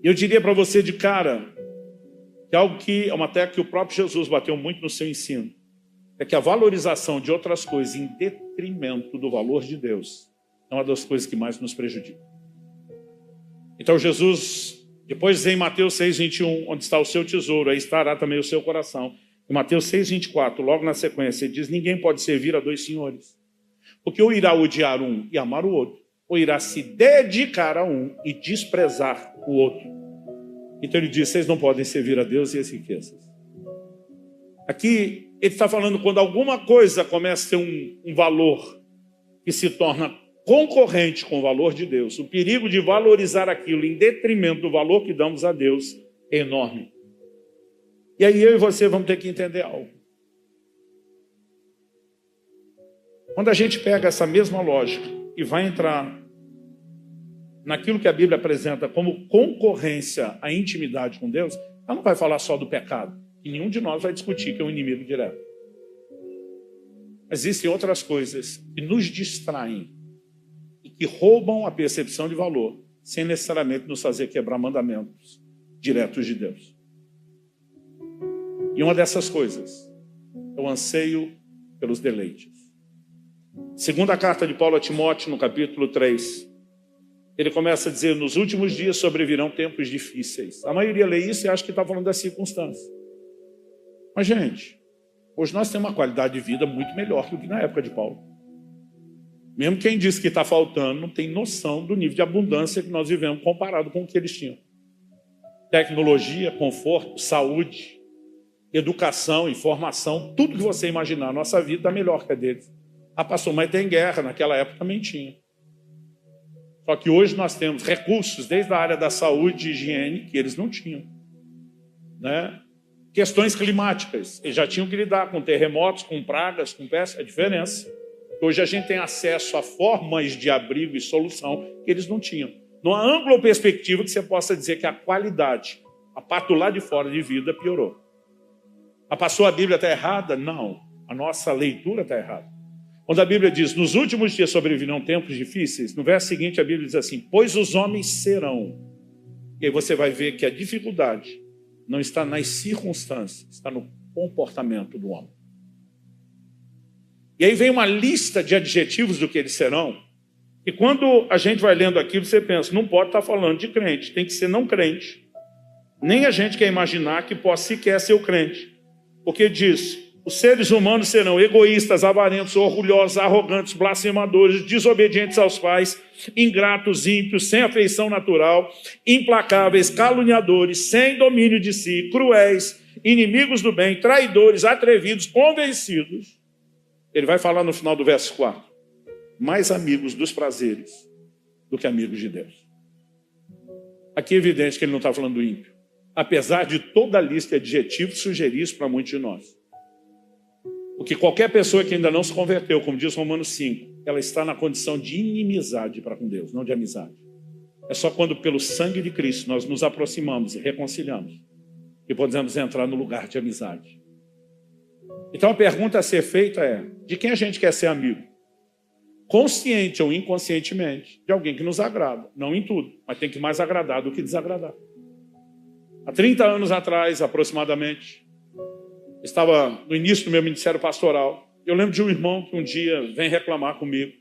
E eu diria para você de cara, que algo que é uma tecla que o próprio Jesus bateu muito no seu ensino, é que a valorização de outras coisas em detrimento do valor de Deus é uma das coisas que mais nos prejudica. Então Jesus, depois em Mateus 6:21, onde está o seu tesouro, aí estará também o seu coração. Em Mateus 6:24, logo na sequência, ele diz, ninguém pode servir a dois senhores, porque ou irá odiar um e amar o outro, ou irá se dedicar a um e desprezar o outro. Então ele diz, vocês não podem servir a Deus e as riquezas. Aqui ele está falando quando alguma coisa começa a ter um valor que se torna concorrente com o valor de Deus, o perigo de valorizar aquilo em detrimento do valor que damos a Deus é enorme. E aí eu e você vamos ter que entender algo. Quando a gente pega essa mesma lógica e vai entrar naquilo que a Bíblia apresenta como concorrência à intimidade com Deus, ela não vai falar só do pecado, e nenhum de nós vai discutir que é um inimigo direto. Existem outras coisas que nos distraem e que roubam a percepção de valor, sem necessariamente nos fazer quebrar mandamentos diretos de Deus. E uma dessas coisas é o anseio pelos deleites. Segunda carta de Paulo a Timóteo, no capítulo 3, ele começa a dizer, nos últimos dias sobrevirão tempos difíceis. A maioria lê isso e acha que está falando das circunstâncias. Mas, gente, hoje nós temos uma qualidade de vida muito melhor do que na época de Paulo. Mesmo quem diz que está faltando, não tem noção do nível de abundância que nós vivemos comparado com o que eles tinham. Tecnologia, conforto, saúde, educação, informação, tudo que você imaginar, a nossa vida está melhor que a deles. Ah, pastor, mas tem guerra, naquela época também tinha. Só que hoje nós temos recursos, desde a área da saúde e higiene, que eles não tinham. Né? Questões climáticas, eles já tinham que lidar com terremotos, com pragas, com pestes, a diferença. Hoje a gente tem acesso a formas de abrigo e solução que eles não tinham. Numa ampla perspectiva que você possa dizer que a qualidade, a parte do lado de fora de vida piorou. Passou a Bíblia está errada? Não. A nossa leitura está errada. Quando a Bíblia diz, nos últimos dias sobrevirão tempos difíceis, no verso seguinte a Bíblia diz assim, pois os homens serão. E aí você vai ver que a dificuldade não está nas circunstâncias, está no comportamento do homem. E aí vem uma lista de adjetivos do que eles serão, e quando a gente vai lendo aquilo, você pensa, não pode estar falando de crente, tem que ser não crente. Nem a gente quer imaginar que possa sequer ser o crente. Porque diz, os seres humanos serão egoístas, avarentos, orgulhosos, arrogantes, blasfemadores, desobedientes aos pais, ingratos, ímpios, sem afeição natural, implacáveis, caluniadores, sem domínio de si, cruéis, inimigos do bem, traidores, atrevidos, convencidos. Ele vai falar no final do verso 4. Mais amigos dos prazeres do que amigos de Deus. Aqui é evidente que ele não está falando do ímpio. Apesar de toda a lista de adjetivos sugerir isso para muitos de nós. Porque qualquer pessoa que ainda não se converteu, como diz Romanos 5, ela está na condição de inimizade para com Deus, não de amizade. É só quando, pelo sangue de Cristo, nós nos aproximamos e reconciliamos que podemos entrar no lugar de amizade. Então a pergunta a ser feita é: de quem a gente quer ser amigo? Consciente ou inconscientemente, de alguém que nos agrada. Não em tudo, mas tem que mais agradar do que desagradar. Há 30 anos atrás, aproximadamente, estava no início do meu ministério pastoral. Eu lembro de um irmão que um dia vem reclamar comigo.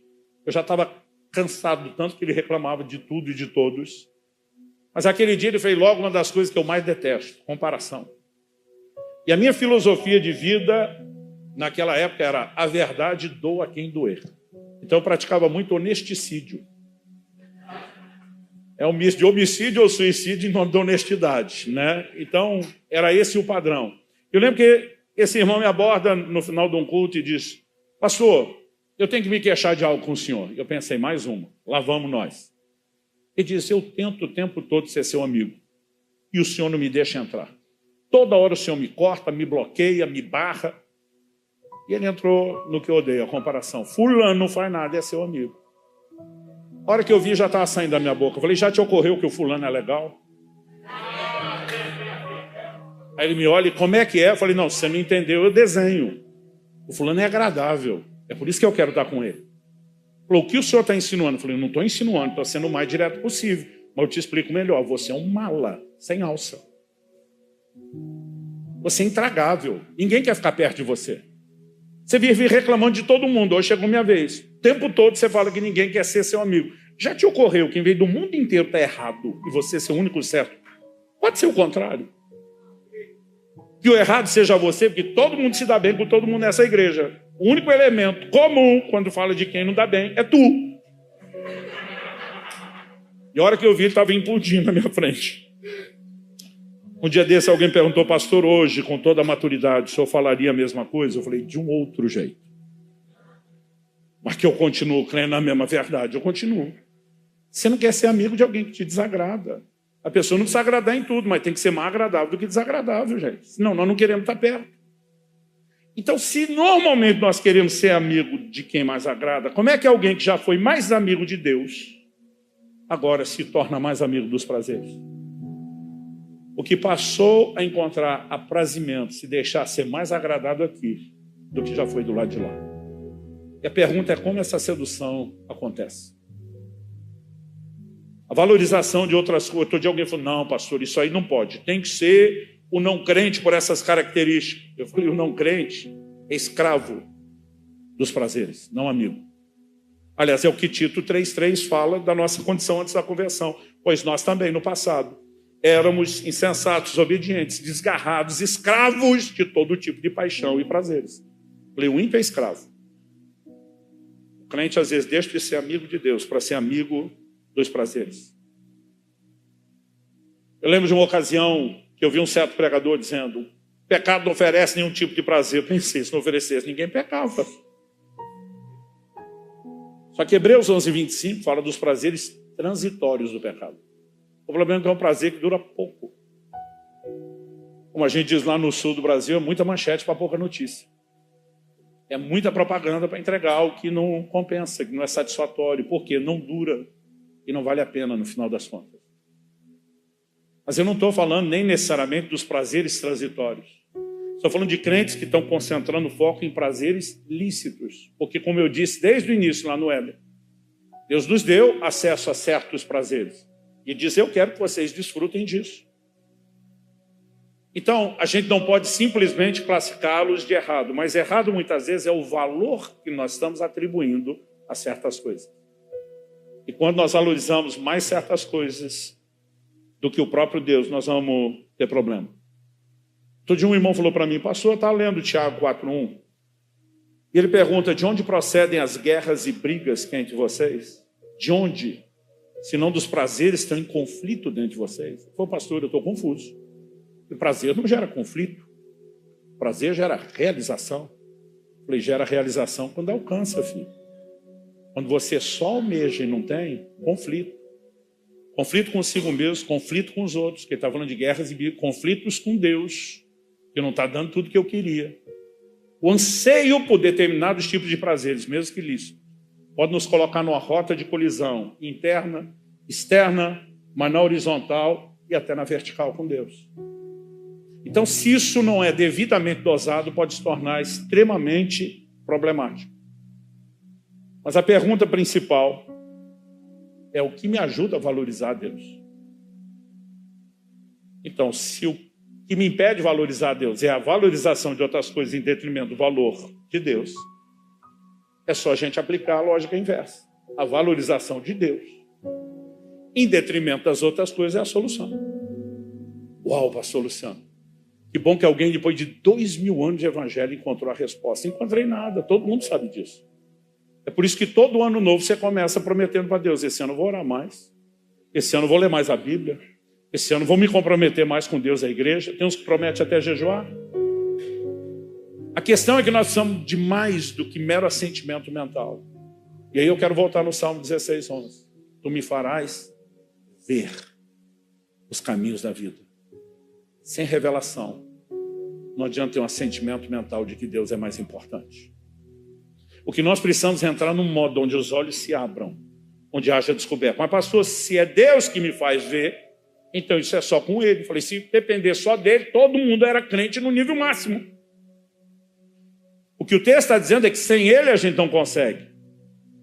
Eu já estava cansado do tanto que ele reclamava de tudo e de todos. Mas aquele dia ele fez logo uma das coisas que eu mais detesto: comparação. E a minha filosofia de vida naquela época era: a verdade doa a quem doer. Então eu praticava muito honesticídio. É um misto de homicídio ou suicídio em nome da honestidade, né? Então era esse o padrão. Eu lembro que esse irmão me aborda no final de um culto e diz: pastor, eu tenho que me queixar de algo com o senhor. Eu pensei: mais uma, lá vamos nós. Ele disse: eu tento o tempo todo ser seu amigo e o senhor não me deixa entrar. Toda hora o senhor me corta, me bloqueia, me barra. E ele entrou no que eu odeio, a comparação. Fulano não faz nada, é seu amigo. A hora que eu vi, já estava saindo da minha boca. Eu falei: já te ocorreu que o fulano é legal? Aí ele me olha: como é que é? Eu falei: não, você não entendeu, eu desenho. O fulano é agradável, é por isso que eu quero estar com ele. Ele falou: o que o senhor está insinuando? Eu falei: eu não estou insinuando, estou sendo o mais direto possível. Mas eu te explico melhor: você é um mala, sem alça. Você é intragável, ninguém quer ficar perto de você. Você vive reclamando de todo mundo. Hoje chegou minha vez. O tempo todo você fala que ninguém quer ser seu amigo. Já te ocorreu que em vez do mundo inteiro estar errado e você ser o único certo, pode ser o contrário? Que o errado seja você, porque todo mundo se dá bem com todo mundo nessa igreja. O único elemento comum quando fala de quem não dá bem é tu. E a hora que eu vi, ele estava implodindo na minha frente. Um dia desse alguém perguntou: pastor, hoje, com toda a maturidade, o senhor falaria a mesma coisa? Eu falei: de um outro jeito. Mas que eu continuo crendo na mesma verdade, eu continuo. Você não quer ser amigo de alguém que te desagrada. A pessoa não precisa agradar em tudo, mas tem que ser mais agradável do que desagradável, gente. Senão nós não queremos estar perto. Então, se normalmente nós queremos ser amigo de quem mais agrada, como é que alguém que já foi mais amigo de Deus, agora se torna mais amigo dos prazeres? O que passou a encontrar aprazimento, se deixar ser mais agradável aqui do que já foi do lado de lá. E a pergunta é: como essa sedução acontece? A valorização de outras coisas. Outro dia alguém falou: não, pastor, isso aí não pode. Tem que ser o não crente por essas características. Eu falei: o não crente é escravo dos prazeres, não amigo. Aliás, é o que Tito 3,3 fala da nossa condição antes da conversão. Pois nós também, no passado, éramos insensatos, obedientes, desgarrados, escravos de todo tipo de paixão e prazeres. Eu falei: o ímpio é escravo. O crente às vezes deixa de ser amigo de Deus para ser amigo dos prazeres. Eu lembro de uma ocasião que eu vi um certo pregador dizendo: pecado não oferece nenhum tipo de prazer. Eu pensei: se não oferecesse, ninguém pecava. Só que Hebreus 11:25 fala dos prazeres transitórios do pecado. O problema é que é um prazer que dura pouco. Como a gente diz lá no sul do Brasil, é muita manchete para pouca notícia. É muita propaganda para entregar algo que não compensa, que não é satisfatório, porque não dura e não vale a pena no final das contas. Mas eu não estou falando nem necessariamente dos prazeres transitórios. Estou falando de crentes que estão concentrando foco em prazeres lícitos. Porque, como eu disse desde o início lá no Éden, Deus nos deu acesso a certos prazeres. E diz: eu quero que vocês desfrutem disso. Então, a gente não pode simplesmente classificá-los de errado. Mas errado, muitas vezes, é o valor que nós estamos atribuindo a certas coisas. E quando nós valorizamos mais certas coisas do que o próprio Deus, nós vamos ter problema. Outro dia um irmão falou para mim: pastor, está lendo Tiago 4:1? E ele pergunta: de onde procedem as guerras e brigas que há entre vocês? De onde? Se não dos prazeres que estão em conflito dentro de vocês. Eu falei: pastor, eu estou confuso. O prazer não gera conflito. O prazer gera realização. Eu falei: gera realização quando alcança, filho. Quando você só almeja e não tem, conflito. Conflito consigo mesmo, conflito com os outros, que ele está falando de guerras e brigas, conflitos com Deus, que não está dando tudo que eu queria. O anseio por determinados tipos de prazeres, mesmo que lícitos, pode nos colocar numa rota de colisão interna externa, mas na horizontal e até na vertical com Deus. Então, se isso não é devidamente dosado, pode se tornar extremamente problemático. Mas a pergunta principal é o que me ajuda a valorizar Deus. Então, se o que me impede de valorizar Deus é a valorização de outras coisas em detrimento do valor de Deus, é só a gente aplicar a lógica inversa. A valorização de Deus em detrimento das outras coisas é a solução. Uau, pastor Luciano. Que bom que alguém, depois de 2000 anos de evangelho, encontrou a resposta. Não encontrei nada, todo mundo sabe disso. É por isso que todo ano novo você começa prometendo para Deus: esse ano eu vou orar mais, esse ano eu vou ler mais a Bíblia, esse ano eu vou me comprometer mais com Deus e a igreja. Tem uns que prometem até jejuar. A questão é que nós precisamos de mais do que mero assentimento mental. E aí eu quero voltar no Salmo 16:11. Tu me farás ver os caminhos da vida. Sem revelação, não adianta ter um assentimento mental de que Deus é mais importante. O que nós precisamos é entrar num modo onde os olhos se abram, onde haja descoberta. Mas pastor, se é Deus que me faz ver, então isso é só com Ele. Eu falei, se depender só dele, todo mundo era crente no nível máximo. O que o texto está dizendo é que sem Ele a gente não consegue,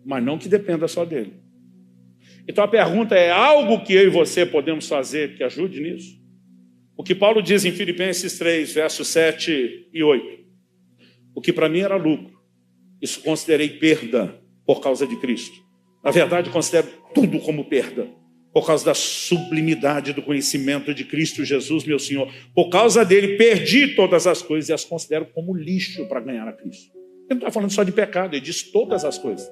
mas não que dependa só dele. Então a pergunta é: algo que eu e você podemos fazer que ajude nisso? O que Paulo diz em Filipenses 3, versos 7 e 8. O que para mim era lucro, isso considerei perda por causa de Cristo. Na verdade, considero tudo como perda, por causa da sublimidade do conhecimento de Cristo Jesus, meu Senhor. Por causa dele, perdi todas as coisas e as considero como lixo para ganhar a Cristo. Ele não está falando só de pecado, ele diz todas as coisas.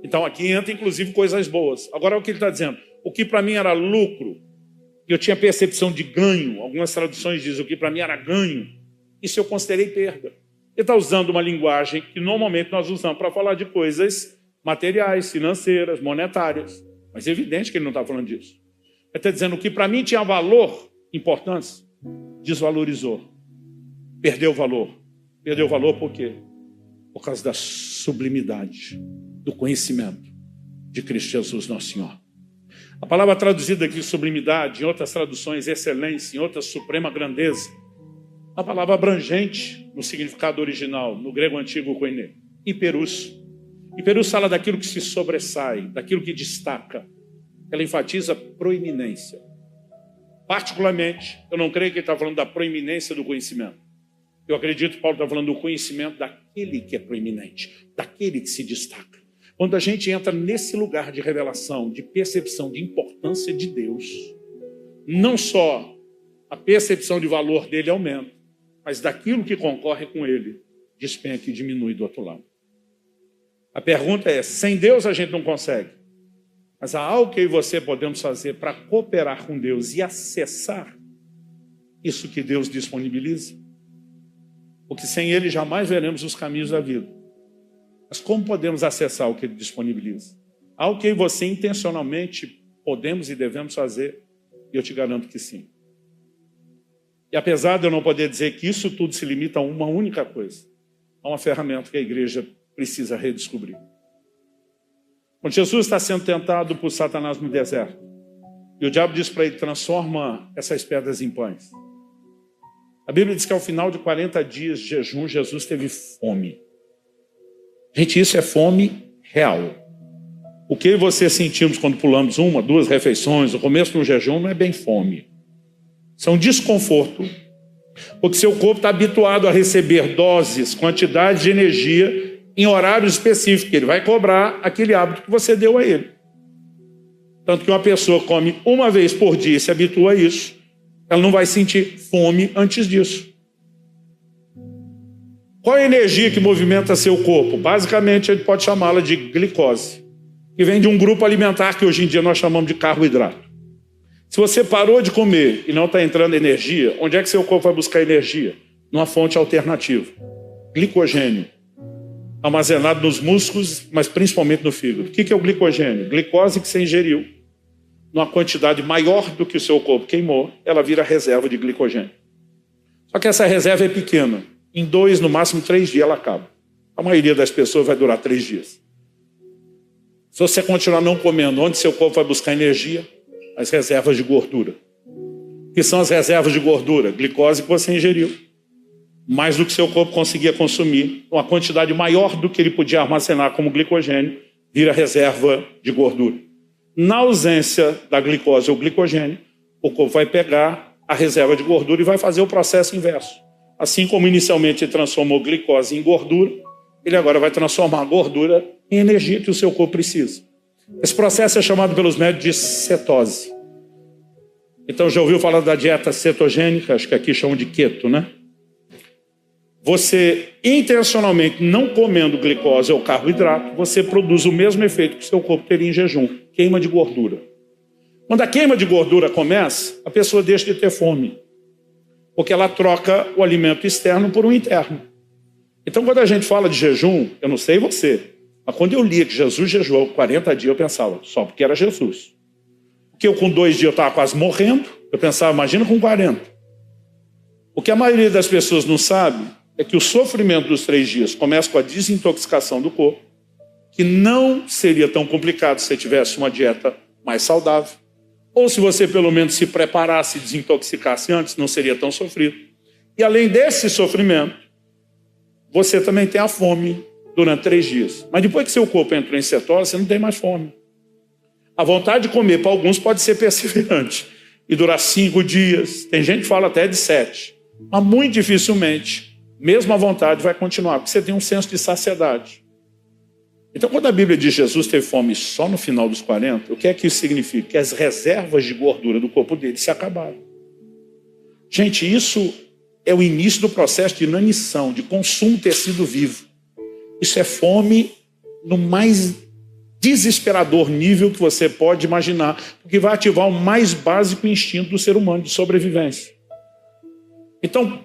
Então aqui entra inclusive coisas boas. Agora, o que ele está dizendo? O que para mim era lucro, eu tinha percepção de ganho, algumas traduções dizem o que para mim era ganho, isso eu considerei perda. Ele está usando uma linguagem que normalmente nós usamos para falar de coisas materiais, financeiras, monetárias. Mas é evidente que ele não está falando disso. Ele está dizendo o que para mim tinha valor, importância, desvalorizou. Perdeu valor. Perdeu valor por quê? Por causa da sublimidade do conhecimento de Cristo Jesus, nosso Senhor. A palavra traduzida aqui, sublimidade, em outras traduções, excelência, em outras, suprema grandeza. A palavra abrangente no significado original, no grego antigo koiné. Hiperus. Hiperus fala daquilo que se sobressai, daquilo que destaca. Ela enfatiza proeminência. Particularmente, eu não creio que ele está falando da proeminência do conhecimento. Eu acredito que Paulo está falando do conhecimento daquele que é proeminente, daquele que se destaca. Quando a gente entra nesse lugar de revelação, de percepção de importância de Deus, não só a percepção de valor dele aumenta, mas daquilo que concorre com ele, despenca e diminui do outro lado. A pergunta é: sem Deus a gente não consegue, mas há algo que eu e você podemos fazer para cooperar com Deus e acessar isso que Deus disponibiliza? Porque sem Ele jamais veremos os caminhos da vida. Mas como podemos acessar o que Ele disponibiliza? Algo que eu e você intencionalmente podemos e devemos fazer, e eu te garanto que sim. E apesar de eu não poder dizer que isso tudo se limita a uma única coisa, a uma ferramenta que a igreja precisa redescobrir. Quando Jesus está sendo tentado por Satanás no deserto, e o diabo diz para ele: transforma essas pedras em pães. A Bíblia diz que ao final de 40 dias de jejum, Jesus teve fome. Gente, isso é fome real. O que eu e você sentimos quando pulamos 1, 2 refeições, no começo de um jejum, não é bem fome. Isso é um desconforto, porque seu corpo está habituado a receber doses, quantidades de energia em horários específicos. Ele vai cobrar aquele hábito que você deu a ele. Tanto que uma pessoa come uma vez por dia e se habitua a isso, ela não vai sentir fome antes disso. Qual é a energia que movimenta seu corpo? Basicamente, a gente pode chamá-la de glicose, que vem de um grupo alimentar que hoje em dia nós chamamos de carboidrato. Se você parou de comer e não está entrando energia, onde é que seu corpo vai buscar energia? Numa fonte alternativa. Glicogênio. Armazenado nos músculos, mas principalmente no fígado. O que é o glicogênio? Glicose que você ingeriu, numa quantidade maior do que o seu corpo queimou, ela vira reserva de glicogênio. Só que essa reserva é pequena. Em 2, no máximo 3 dias ela acaba. A maioria das pessoas vai durar 3 dias. Se você continuar não comendo, onde seu corpo vai buscar energia? As reservas de gordura. O que são as reservas de gordura? Glicose que você ingeriu. Mais do que seu corpo conseguia consumir. Uma quantidade maior do que ele podia armazenar como glicogênio, vira reserva de gordura. Na ausência da glicose ou glicogênio, o corpo vai pegar a reserva de gordura e vai fazer o processo inverso. Assim como inicialmente ele transformou glicose em gordura, ele agora vai transformar a gordura em energia que o seu corpo precisa. Esse processo é chamado pelos médicos de cetose. Então já ouviu falar da dieta cetogênica? Acho que aqui chamam de keto, né? Você intencionalmente não comendo glicose ou carboidrato, você produz o mesmo efeito que o seu corpo teria em jejum, queima de gordura. Quando a queima de gordura começa, a pessoa deixa de ter fome, porque ela troca o alimento externo por um interno. Então quando a gente fala de jejum, eu não sei você, mas quando eu lia que Jesus jejuou 40 dias, eu pensava, só porque era Jesus. Porque eu com 2 dias eu estava quase morrendo, eu pensava, imagina com 40. O que a maioria das pessoas não sabe é que o sofrimento dos 3 dias começa com a desintoxicação do corpo, que não seria tão complicado se você tivesse uma dieta mais saudável. Ou se você pelo menos se preparasse e desintoxicasse antes, não seria tão sofrido. E além desse sofrimento, você também tem a fome durante 3 dias. Mas depois que seu corpo entrou em cetose, você não tem mais fome. A vontade de comer para alguns pode ser perseverante e durar 5 dias. Tem gente que fala até de 7. Mas muito dificilmente, mesmo a vontade vai continuar, porque você tem um senso de saciedade. Então, quando a Bíblia diz que Jesus teve fome só no final dos 40, o que é que isso significa? Que as reservas de gordura do corpo dele se acabaram. Gente, isso é o início do processo de inanição, de consumo de tecido vivo. Isso é fome no mais desesperador nível que você pode imaginar, porque vai ativar o mais básico instinto do ser humano de sobrevivência. Então,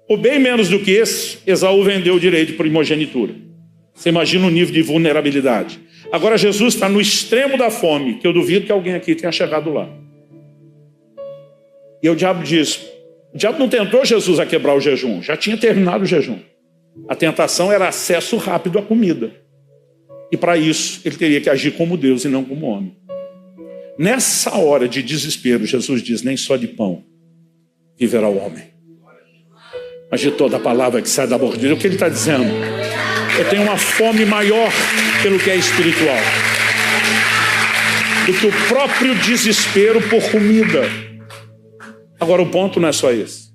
por bem menos do que esse, Esaú vendeu o direito de primogenitura. Você imagina o nível de vulnerabilidade. Agora Jesus está no extremo da fome, que eu duvido que alguém aqui tenha chegado lá. E o diabo diz, o diabo não tentou Jesus a quebrar o jejum, já tinha terminado o jejum. A tentação era acesso rápido à comida. E para isso, ele teria que agir como Deus e não como homem. Nessa hora de desespero, Jesus diz, nem só de pão viverá o homem, mas de toda a palavra que sai da boca de Deus. O que ele está dizendo? Eu tenho uma fome maior pelo que é espiritual do que o próprio desespero por comida. Agora, o ponto não é só esse.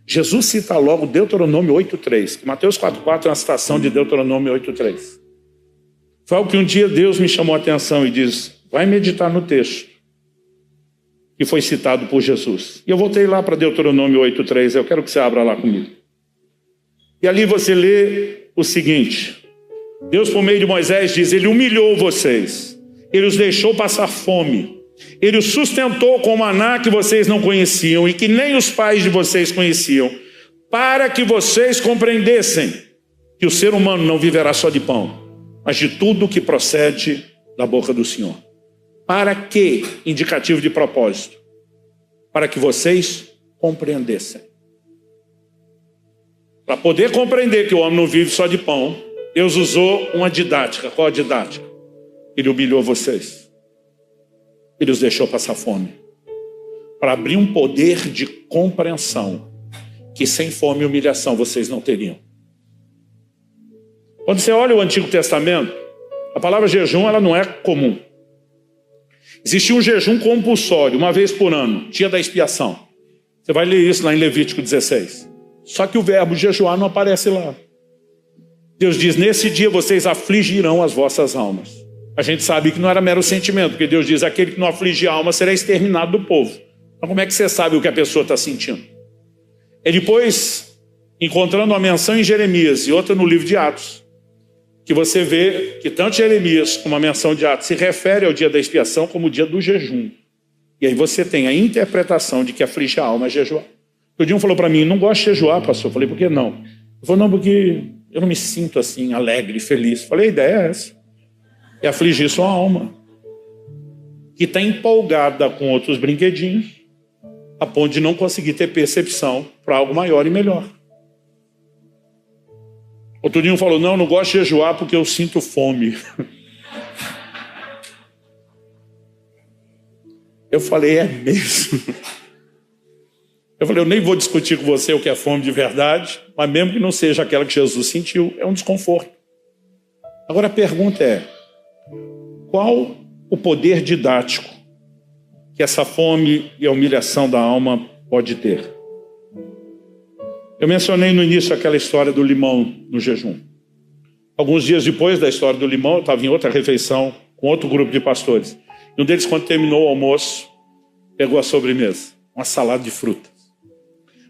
Jesus cita logo Deuteronômio 8,3, que Mateus 4,4 é uma citação de Deuteronômio 8,3. Foi algo que um dia Deus me chamou a atenção e diz, vai meditar no texto que foi citado por Jesus. E eu voltei lá para Deuteronômio 8,3, eu quero que você abra lá comigo. E ali você lê o seguinte, Deus por meio de Moisés diz, ele humilhou vocês, ele os deixou passar fome, ele os sustentou com maná que vocês não conheciam e que nem os pais de vocês conheciam, para que vocês compreendessem que o ser humano não viverá só de pão, mas de tudo que procede da boca do Senhor. Para que? Indicativo de propósito. Para que vocês compreendessem. Para poder compreender que o homem não vive só de pão, Deus usou uma didática. Qual a didática? Ele humilhou vocês. Ele os deixou passar fome. Para abrir um poder de compreensão que sem fome e humilhação vocês não teriam. Quando você olha o Antigo Testamento, a palavra jejum ela não é comum. Existia um jejum compulsório, uma vez por ano, dia da expiação. Você vai ler isso lá em Levítico 16. Só que o verbo jejuar não aparece lá. Deus diz, nesse dia vocês afligirão as vossas almas. A gente sabe que não era mero sentimento, porque Deus diz, aquele que não aflige a alma será exterminado do povo. Então como é que você sabe o que a pessoa está sentindo? E depois, encontrando uma menção em Jeremias e outra no livro de Atos, que você vê que tanto Jeremias como a menção de Atos se refere ao dia da expiação como o dia do jejum. E aí você tem a interpretação de que aflige a alma é jejuar. O dia um falou para mim, não gosto de jejuar, pastor. Eu falei, por que não? Ele falou, não, porque eu não me sinto assim, alegre, feliz. Eu falei, a ideia é essa. É afligir sua alma. Que está empolgada com outros brinquedinhos, a ponto de não conseguir ter percepção para algo maior e melhor. Outro dia um falou, não gosto de jejuar porque eu sinto fome. Eu falei, é mesmo? Eu falei, eu nem vou discutir com você o que é fome de verdade, mas mesmo que não seja aquela que Jesus sentiu, é um desconforto. Agora a pergunta é, qual o poder didático que essa fome e a humilhação da alma pode ter? Eu mencionei no início aquela história do limão no jejum. Alguns dias depois da história do limão, eu estava em outra refeição com outro grupo de pastores. E um deles, quando terminou o almoço, pegou a sobremesa, uma salada de frutas.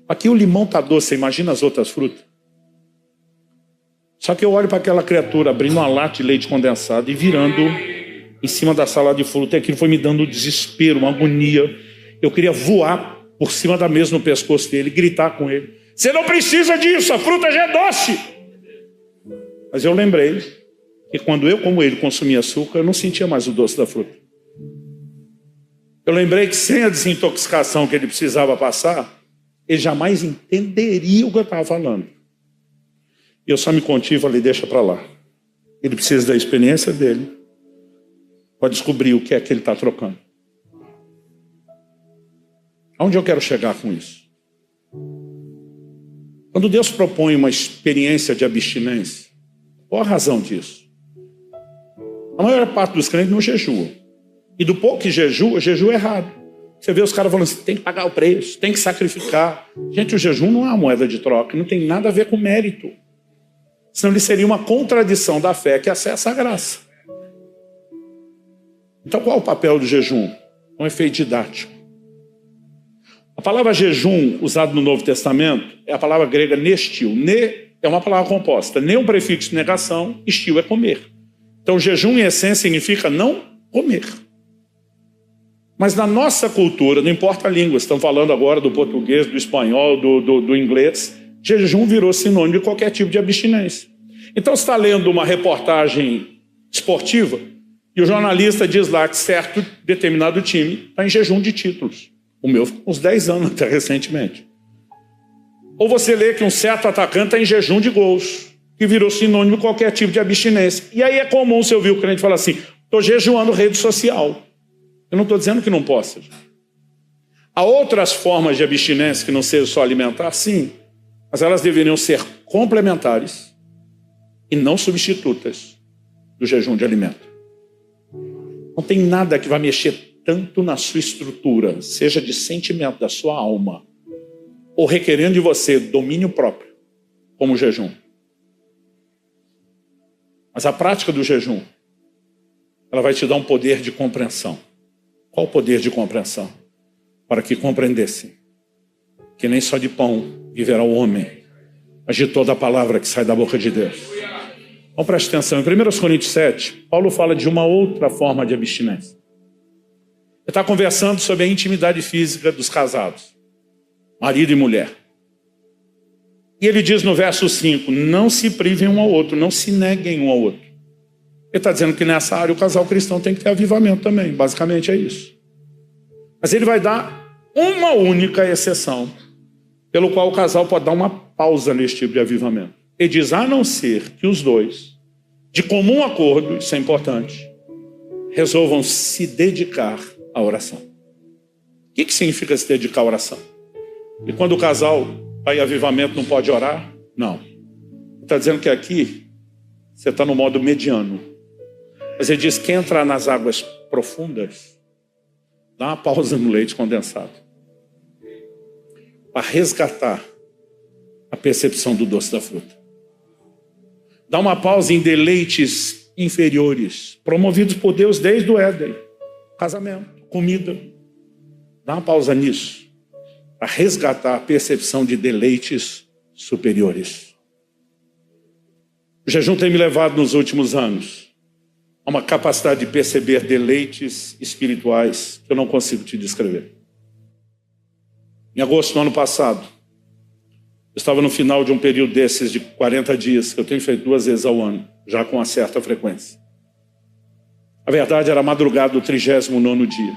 Aqui o limão está doce, você imagina as outras frutas? Só que eu olho para aquela criatura abrindo uma lata de leite condensado e virando em cima da salada de fruta. E aquilo foi me dando um desespero, uma agonia. Eu queria voar por cima da mesa no pescoço dele e gritar com ele. Você não precisa disso, a fruta já é doce. Mas eu lembrei que quando eu, como ele, consumia açúcar, eu não sentia mais o doce da fruta. Eu lembrei que sem a desintoxicação que ele precisava passar, ele jamais entenderia o que eu estava falando. E eu só me contive e falei, deixa para lá. Ele precisa da experiência dele para descobrir o que é que ele está trocando. Aonde eu quero chegar com isso? Quando Deus propõe uma experiência de abstinência, qual a razão disso? A maior parte dos crentes não jejua. E do pouco que jejua, jejua errado. Você vê os caras falando assim, tem que pagar o preço, tem que sacrificar. Gente, o jejum não é uma moeda de troca, não tem nada a ver com mérito. Senão ele seria uma contradição da fé que acessa a graça. Então qual é o papel do jejum? Um efeito didático. A palavra jejum, usada no Novo Testamento, é a palavra grega nestil. Ne é uma palavra composta. Ne é um prefixo de negação, estil é comer. Então jejum, em essência, significa não comer. Mas na nossa cultura, não importa a língua, estão falando agora do português, do espanhol, do inglês, jejum virou sinônimo de qualquer tipo de abstinência. Então você está lendo uma reportagem esportiva e o jornalista diz lá que certo determinado time está em jejum de títulos. O meu ficou uns 10 anos até recentemente. Ou você lê que um certo atacante está em jejum de gols, que virou sinônimo de qualquer tipo de abstinência. E aí é comum você ouvir o crente falar assim, estou jejuando rede social. Eu não estou dizendo que não possa. Há outras formas de abstinência que não sejam só alimentar, sim. Mas elas deveriam ser complementares e não substitutas do jejum de alimento. Não tem nada que vai mexer tanto na sua estrutura, seja de sentimento da sua alma, ou requerendo de você domínio próprio, como o jejum. Mas a prática do jejum, ela vai te dar um poder de compreensão. Qual o poder de compreensão? Para que compreendessem que nem só de pão viverá o homem, mas de toda a palavra que sai da boca de Deus. Então preste atenção, em 1 Coríntios 7, Paulo fala de uma outra forma de abstinência. Ele está conversando sobre a intimidade física dos casados, marido e mulher. E ele diz no verso 5, não se privem um ao outro, não se neguem um ao outro. Ele está dizendo que nessa área o casal cristão tem que ter avivamento também, basicamente é isso. Mas ele vai dar uma única exceção, pelo qual o casal pode dar uma pausa nesse tipo de avivamento. Ele diz, a não ser que os dois, de comum acordo, isso é importante, resolvam se dedicar à oração. O que significa se dedicar à oração? E quando o casal vai em avivamento não pode orar? Não. Ele está dizendo que aqui você está no modo mediano. Mas ele diz que quem entrar nas águas profundas, dá uma pausa no leite condensado. Para resgatar a percepção do doce da fruta. Dá uma pausa em deleites inferiores, promovidos por Deus desde o Éden. Casamento, comida. Dá uma pausa nisso. Para resgatar a percepção de deleites superiores. O jejum tem me levado nos últimos anos a uma capacidade de perceber deleites espirituais que eu não consigo te descrever. Em agosto do ano passado, eu estava no final de um período desses de 40 dias, que eu tenho feito 2 vezes ao ano, já com uma certa frequência. A verdade era a madrugada do 39º dia.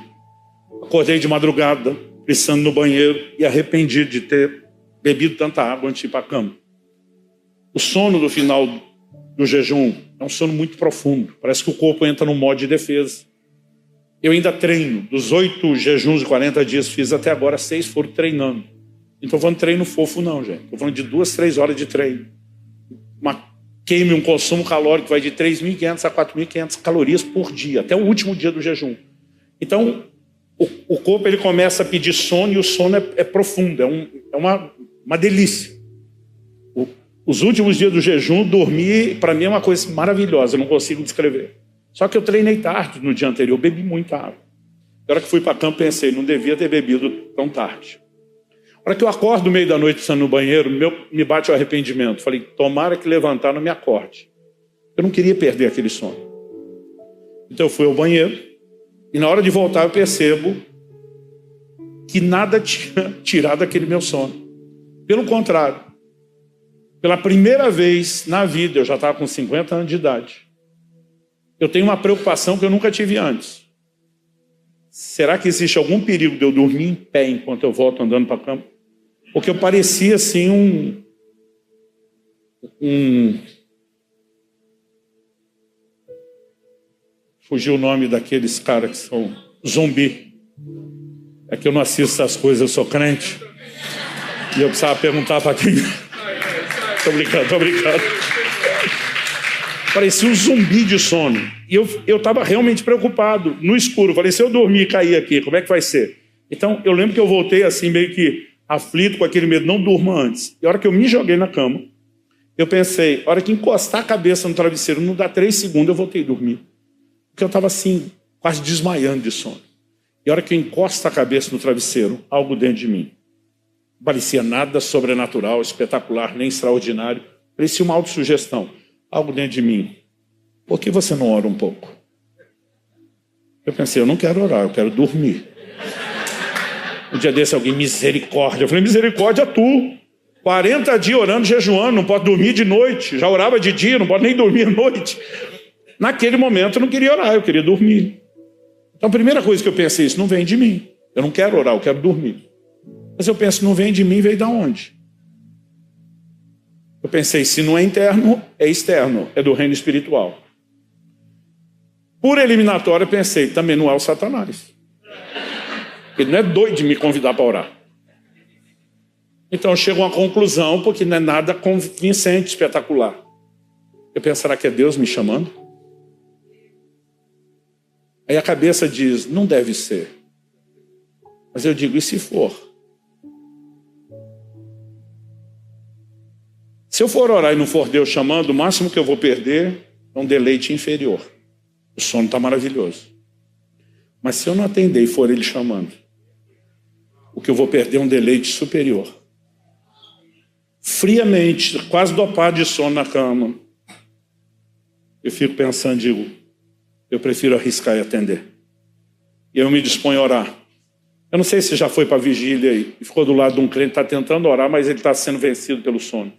Acordei de madrugada, pisando no banheiro e arrependido de ter bebido tanta água antes de ir para a cama. O sono do final do jejum é um sono muito profundo. Parece que o corpo entra num modo de defesa. Eu ainda treino. Dos 8 jejuns de 40 dias fiz até agora, 6 foram treinando. Não estou falando de treino fofo não, gente. Estou falando de 2, 3 horas de treino. Um consumo calórico vai de 3.500 a 4.500 calorias por dia, até o último dia do jejum. Então, o corpo ele começa a pedir sono e o sono é profundo, é uma delícia. Os últimos dias do jejum, dormir, para mim é uma coisa maravilhosa, eu não consigo descrever. Só que eu treinei tarde no dia anterior, bebi muita água. Na hora que fui para campo, pensei, não devia ter bebido tão tarde. Na hora que eu acordo no meio da noite, estando no banheiro, me bate o arrependimento. Falei, tomara que levantar não me acorde. Eu não queria perder aquele sono. Então eu fui ao banheiro, e na hora de voltar eu percebo que nada tinha tirado aquele meu sono. Pelo contrário, pela primeira vez na vida, eu já estava com 50 anos de idade, eu tenho uma preocupação que eu nunca tive antes. Será que existe algum perigo de eu dormir em pé enquanto eu volto andando para a cama? Porque eu parecia assim fugiu o nome daqueles caras que são zumbi. É que eu não assisto essas coisas, eu sou crente. E eu precisava perguntar para quem... Tô brincando. Parecia um zumbi de sono. E eu estava realmente preocupado, no escuro. Falei, se eu dormir e cair aqui, como é que vai ser? Então, eu lembro que eu voltei assim, meio que aflito com aquele medo, não durma antes. E a hora que eu me joguei na cama, eu pensei, a hora que encostar a cabeça no travesseiro, não dá 3 segundos, eu voltei a dormir. Porque eu estava assim, quase desmaiando de sono. E a hora que eu encosto a cabeça no travesseiro, algo dentro de mim. Não parecia nada sobrenatural, espetacular, nem extraordinário. Parecia uma autossugestão. Algo dentro de mim. Por que você não ora um pouco? Eu pensei, eu não quero orar, eu quero dormir. Um dia desse alguém, misericórdia. Eu falei, misericórdia tu. 40 dias orando, jejuando, não pode dormir de noite. Já orava de dia, não pode nem dormir à noite. Naquele momento eu não queria orar, eu queria dormir. Então a primeira coisa que eu pensei, isso não vem de mim. Eu não quero orar, eu quero dormir. Mas eu penso, não vem de mim, veio de onde? Eu pensei, se não é interno, é externo, é do reino espiritual. Por eliminatória, eu pensei, também não é o Satanás. Ele não é doido de me convidar para orar. Então eu chego a uma conclusão, porque não é nada convincente, espetacular. Eu penso, será que é Deus me chamando? Aí a cabeça diz, não deve ser. Mas eu digo, e se for? Se eu for orar e não for Deus chamando, o máximo que eu vou perder é um deleite inferior. O sono está maravilhoso. Mas se eu não atender e for Ele chamando, o que eu vou perder é um deleite superior. Friamente, quase dopado de sono na cama, eu fico pensando, digo, eu prefiro arriscar e atender. E eu me disponho a orar. Eu não sei se já foi para a vigília e ficou do lado de um crente que está tentando orar, mas ele está sendo vencido pelo sono.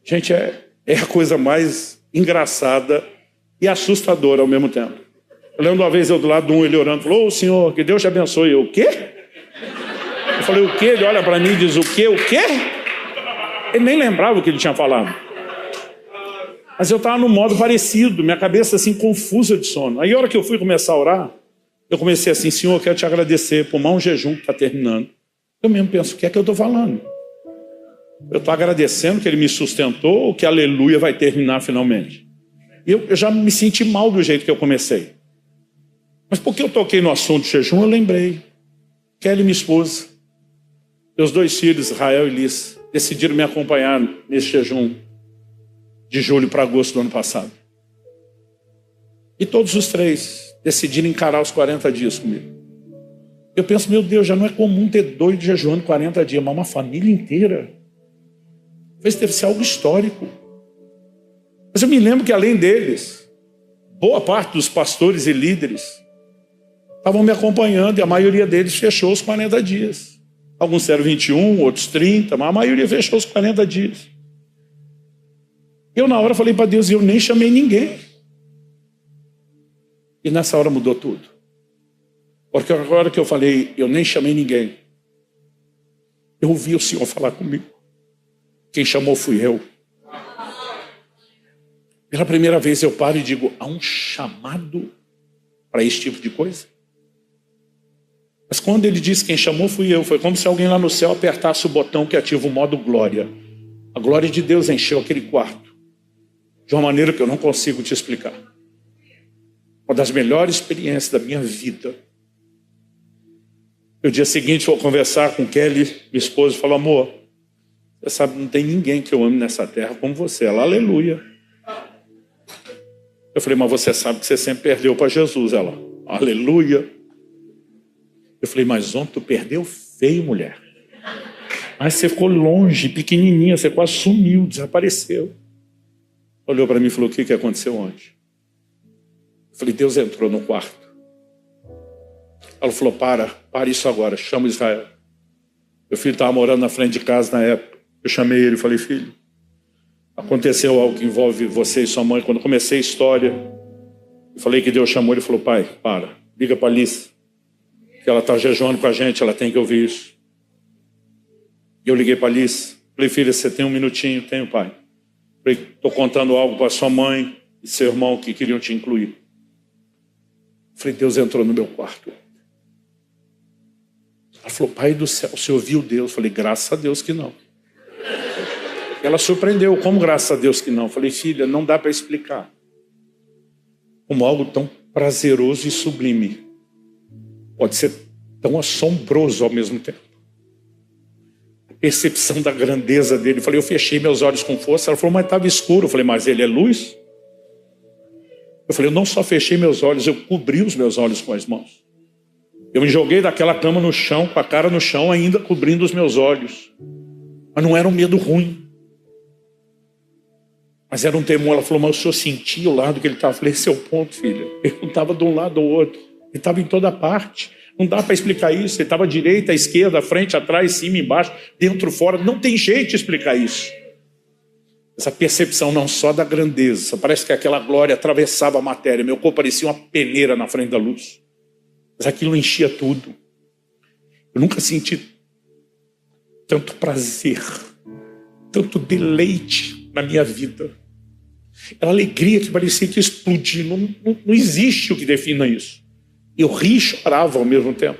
Gente, é a coisa mais engraçada e assustadora ao mesmo tempo. Eu lembro uma vez eu do lado de um, ele orando, falou, ô Senhor, que Deus te abençoe. Eu, o quê? Eu falei, o quê? Ele olha para mim e diz, o quê? O quê? Ele nem lembrava o que ele tinha falado. Mas eu estava num modo parecido, minha cabeça assim confusa de sono. Aí a hora que eu fui começar a orar, eu comecei assim, Senhor, eu quero te agradecer por mais um jejum que está terminando. Eu mesmo penso, o que é que eu estou falando? Eu estou agradecendo que Ele me sustentou ou que aleluia vai terminar finalmente? Eu já me senti mal do jeito que eu comecei. Mas porque eu toquei no assunto de jejum, eu lembrei. Kelly, minha esposa, meus 2 filhos, Israel e Liz, decidiram me acompanhar nesse jejum de julho para agosto do ano passado. E todos os 3 decidiram encarar os 40 dias comigo. Eu penso, meu Deus, já não é comum ter 2 jejuando 40 dias, mas uma família inteira. Talvez deve ser algo histórico. Mas eu me lembro que além deles, boa parte dos pastores e líderes estavam me acompanhando e a maioria deles fechou os 40 dias. Alguns fizeram 21, outros 30, mas a maioria fechou os 40 dias. Eu na hora falei para Deus, eu nem chamei ninguém. E nessa hora mudou tudo. Porque agora que eu falei, eu nem chamei ninguém, eu ouvi o Senhor falar comigo. Quem chamou fui eu. Pela primeira vez eu paro e digo, há um chamado para esse tipo de coisa? Mas quando ele disse quem chamou fui eu, foi como se alguém lá no céu apertasse o botão que ativa o modo glória. A glória de Deus encheu aquele quarto de uma maneira que eu não consigo te explicar. Uma das melhores experiências da minha vida. No dia seguinte vou conversar com Kelly, minha esposa, e falo: amor, você sabe, não tem ninguém que eu ame nessa terra como você. Ela, aleluia. Eu falei: mas você sabe que você sempre perdeu para Jesus. Ela, aleluia. Eu falei: mas ontem tu perdeu feio, mulher. Mas você ficou longe, pequenininha, você quase sumiu, desapareceu. Olhou para mim e falou: o que aconteceu ontem? Eu falei: Deus entrou no quarto. Ela falou: para isso agora, chama o Israel. Meu filho estava morando na frente de casa na época. Eu chamei ele e falei: filho, aconteceu algo que envolve você e sua mãe. Quando eu comecei a história, eu falei que Deus chamou, ele falou: pai, para, liga para a Alice, que ela está jejuando com a gente, ela tem que ouvir isso. E eu liguei para a Alice, falei: filha, você tem um minutinho? Tenho, pai. Falei: estou contando algo para sua mãe e seu irmão que queriam te incluir. Falei: Deus entrou no meu quarto. Ela falou: pai do céu, você ouviu Deus? Falei: graças a Deus que não. Ela surpreendeu: como graças a Deus que não? Falei: filha, não dá para explicar como algo tão prazeroso e sublime pode ser tão assombroso ao mesmo tempo. A percepção da grandeza dele. Falei: eu fechei meus olhos com força. Ela falou: mas estava escuro. Eu falei: mas ele é luz? Eu falei: eu não só fechei meus olhos, eu cobri os meus olhos com as mãos. Eu me joguei daquela cama no chão, com a cara no chão, ainda cobrindo os meus olhos. Mas não era um medo ruim. Mas era um temor. Ela falou: mas o senhor sentia o lado que ele estava? Eu falei: esse é o ponto, filha. Ele não estava de um lado ou outro. Ele estava em toda parte. Não dá para explicar isso. Ele estava à direita, à esquerda, à frente, atrás, cima, embaixo, dentro, fora. Não tem jeito de explicar isso. Essa percepção não só da grandeza. Parece que aquela glória atravessava a matéria. Meu corpo parecia uma peneira na frente da luz. Mas aquilo enchia tudo. Eu nunca senti tanto prazer, tanto deleite na minha vida. Aquela alegria que parecia que explodia. Não existe o que defina isso. Eu ri e chorava ao mesmo tempo.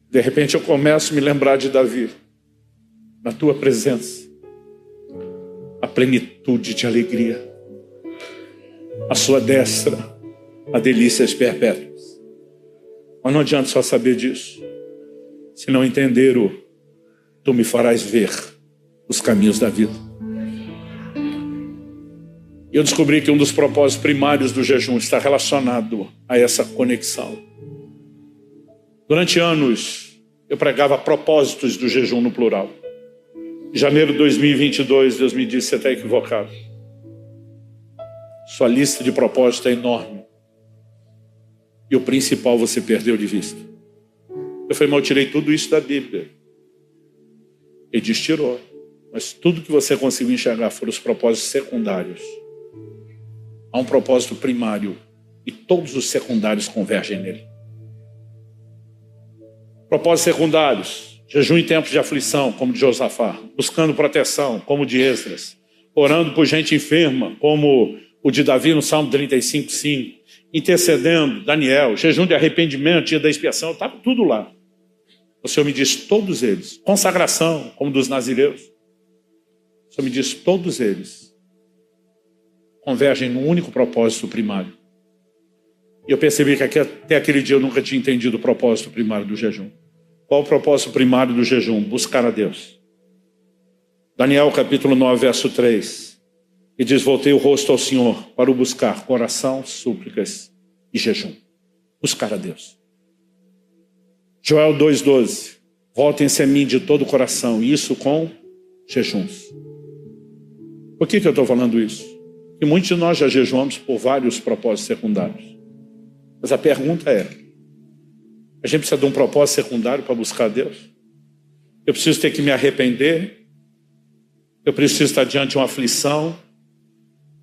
De repente eu começo a me lembrar de Davi. Na tua presença, a plenitude de alegria. A sua destra, a delícias perpétuas. Mas não adianta só saber disso. Se não entender tu me farás ver os caminhos da vida. E eu descobri que um dos propósitos primários do jejum está relacionado a essa conexão. Durante anos, eu pregava propósitos do jejum no plural. Em janeiro de 2022, Deus me disse: você está equivocado. Sua lista de propósitos é enorme. E o principal você perdeu de vista. Eu falei: mas eu tirei tudo isso da Bíblia. Ele disse: tirou. Mas tudo que você conseguiu enxergar foram os propósitos secundários. Há um propósito primário e todos os secundários convergem nele. Propósitos secundários: jejum em tempos de aflição, como de Josafá, buscando proteção, como de Esdras, orando por gente enferma, como o de Davi no Salmo 35:5, intercedendo, Daniel, jejum de arrependimento, dia da expiação, estava tudo lá. O Senhor me disse: todos eles. Consagração, como dos nazireus. O Senhor me disse: todos eles convergem num único propósito primário. E eu percebi que até aquele dia eu nunca tinha entendido o propósito primário do jejum. Qual o propósito primário do jejum? Buscar a Deus. Daniel capítulo 9, verso 3. E diz: voltei o rosto ao Senhor para o buscar, com oração, súplicas e jejum. Buscar a Deus. Joel 2,12. Voltem-se a mim de todo o coração, isso com jejuns. Por que eu estou falando isso? Porque muitos de nós já jejuamos por vários propósitos secundários. Mas a pergunta é: a gente precisa de um propósito secundário para buscar a Deus? Eu preciso ter que me arrepender? Eu preciso estar diante de uma aflição?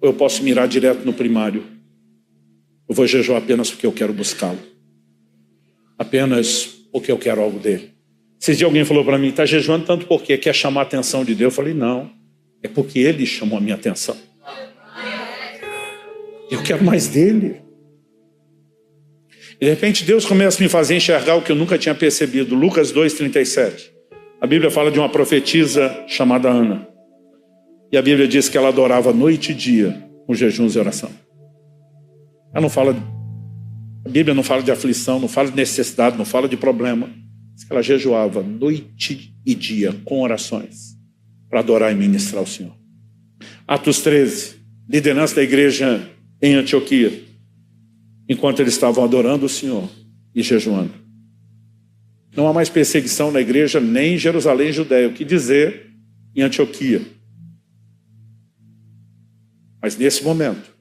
Ou eu posso mirar direto no primário? Eu vou jejuar apenas porque eu quero buscá-lo. Apenas porque eu quero algo dele. Esses dias alguém falou para mim: está jejuando tanto porque quer chamar a atenção de Deus. Eu falei: não, é porque ele chamou a minha atenção. Eu quero mais dele. E de repente Deus começa a me fazer enxergar o que eu nunca tinha percebido. Lucas 2:37. A Bíblia fala de uma profetisa chamada Ana. E a Bíblia diz que ela adorava noite e dia com jejuns e oração. Ela não fala, a Bíblia não fala de aflição, não fala de necessidade, não fala de problema. Diz que ela jejuava noite e dia com orações para adorar e ministrar ao Senhor. Atos 13, liderança da igreja em Antioquia, enquanto eles estavam adorando o Senhor e jejuando. Não há mais perseguição na igreja, nem em Jerusalém, Judéia. O que dizer em Antioquia? Mas nesse momento,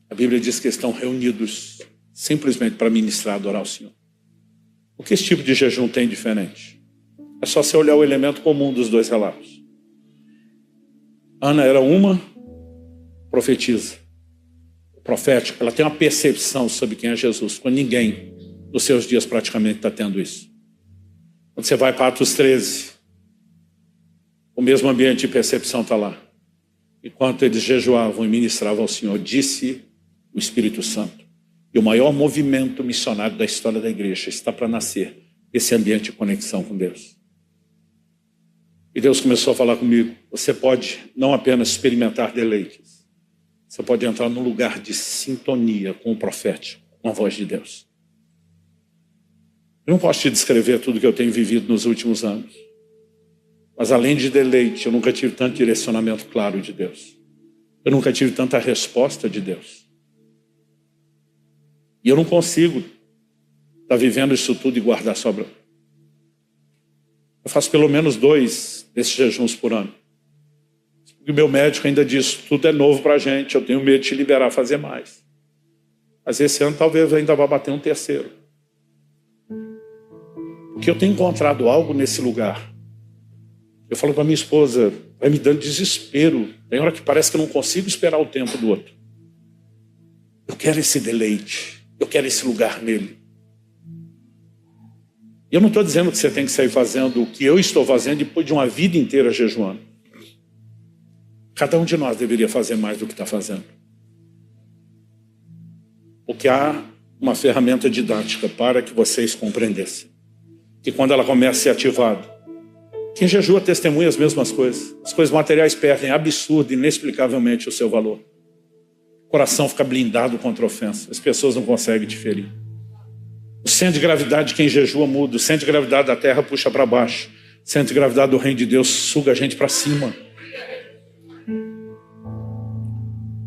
a Bíblia diz que estão reunidos simplesmente para ministrar, adorar o Senhor. O que esse tipo de jejum tem diferente? É só você olhar o elemento comum dos dois relatos. Ana era uma profetisa, profética. Ela tem uma percepção sobre quem é Jesus, quando ninguém nos seus dias praticamente está tendo isso. Quando você vai para Atos 13, o mesmo ambiente de percepção está lá. Enquanto eles jejuavam e ministravam ao Senhor, disse o Espírito Santo. E o maior movimento missionário da história da igreja está para nascer esse ambiente de conexão com Deus. E Deus começou a falar comigo. Você pode não apenas experimentar deleites. Você pode entrar num lugar de sintonia com o profético, com a voz de Deus. Eu não posso te descrever tudo que eu tenho vivido nos últimos anos. Mas além de deleite, eu nunca tive tanto direcionamento claro de Deus. Eu nunca tive tanta resposta de Deus. E eu não consigo estar vivendo isso tudo e guardar sobra. Eu faço pelo menos 2 desses jejuns por ano. E meu médico ainda diz, tudo é novo para a gente, eu tenho medo de te liberar a fazer mais. Mas esse ano talvez eu ainda vá bater um 3º. Porque eu tenho encontrado algo nesse lugar. Eu falo para minha esposa, vai me dando desespero. Tem hora que parece que eu não consigo esperar o tempo do outro. Eu quero esse deleite. Eu quero esse lugar nele. E eu não estou dizendo que você tem que sair fazendo o que eu estou fazendo depois de uma vida inteira jejuando. Cada um de nós deveria fazer mais do que está fazendo. Porque há uma ferramenta didática para que vocês compreendessem. Que quando ela começa a ser ativada, quem jejua testemunha as mesmas coisas. As coisas materiais perdem absurdo, inexplicavelmente o seu valor. O coração fica blindado contra a ofensa. As pessoas não conseguem te ferir. O centro de gravidade de quem jejua muda. O centro de gravidade da terra puxa para baixo. O centro de gravidade do reino de Deus suga a gente para cima.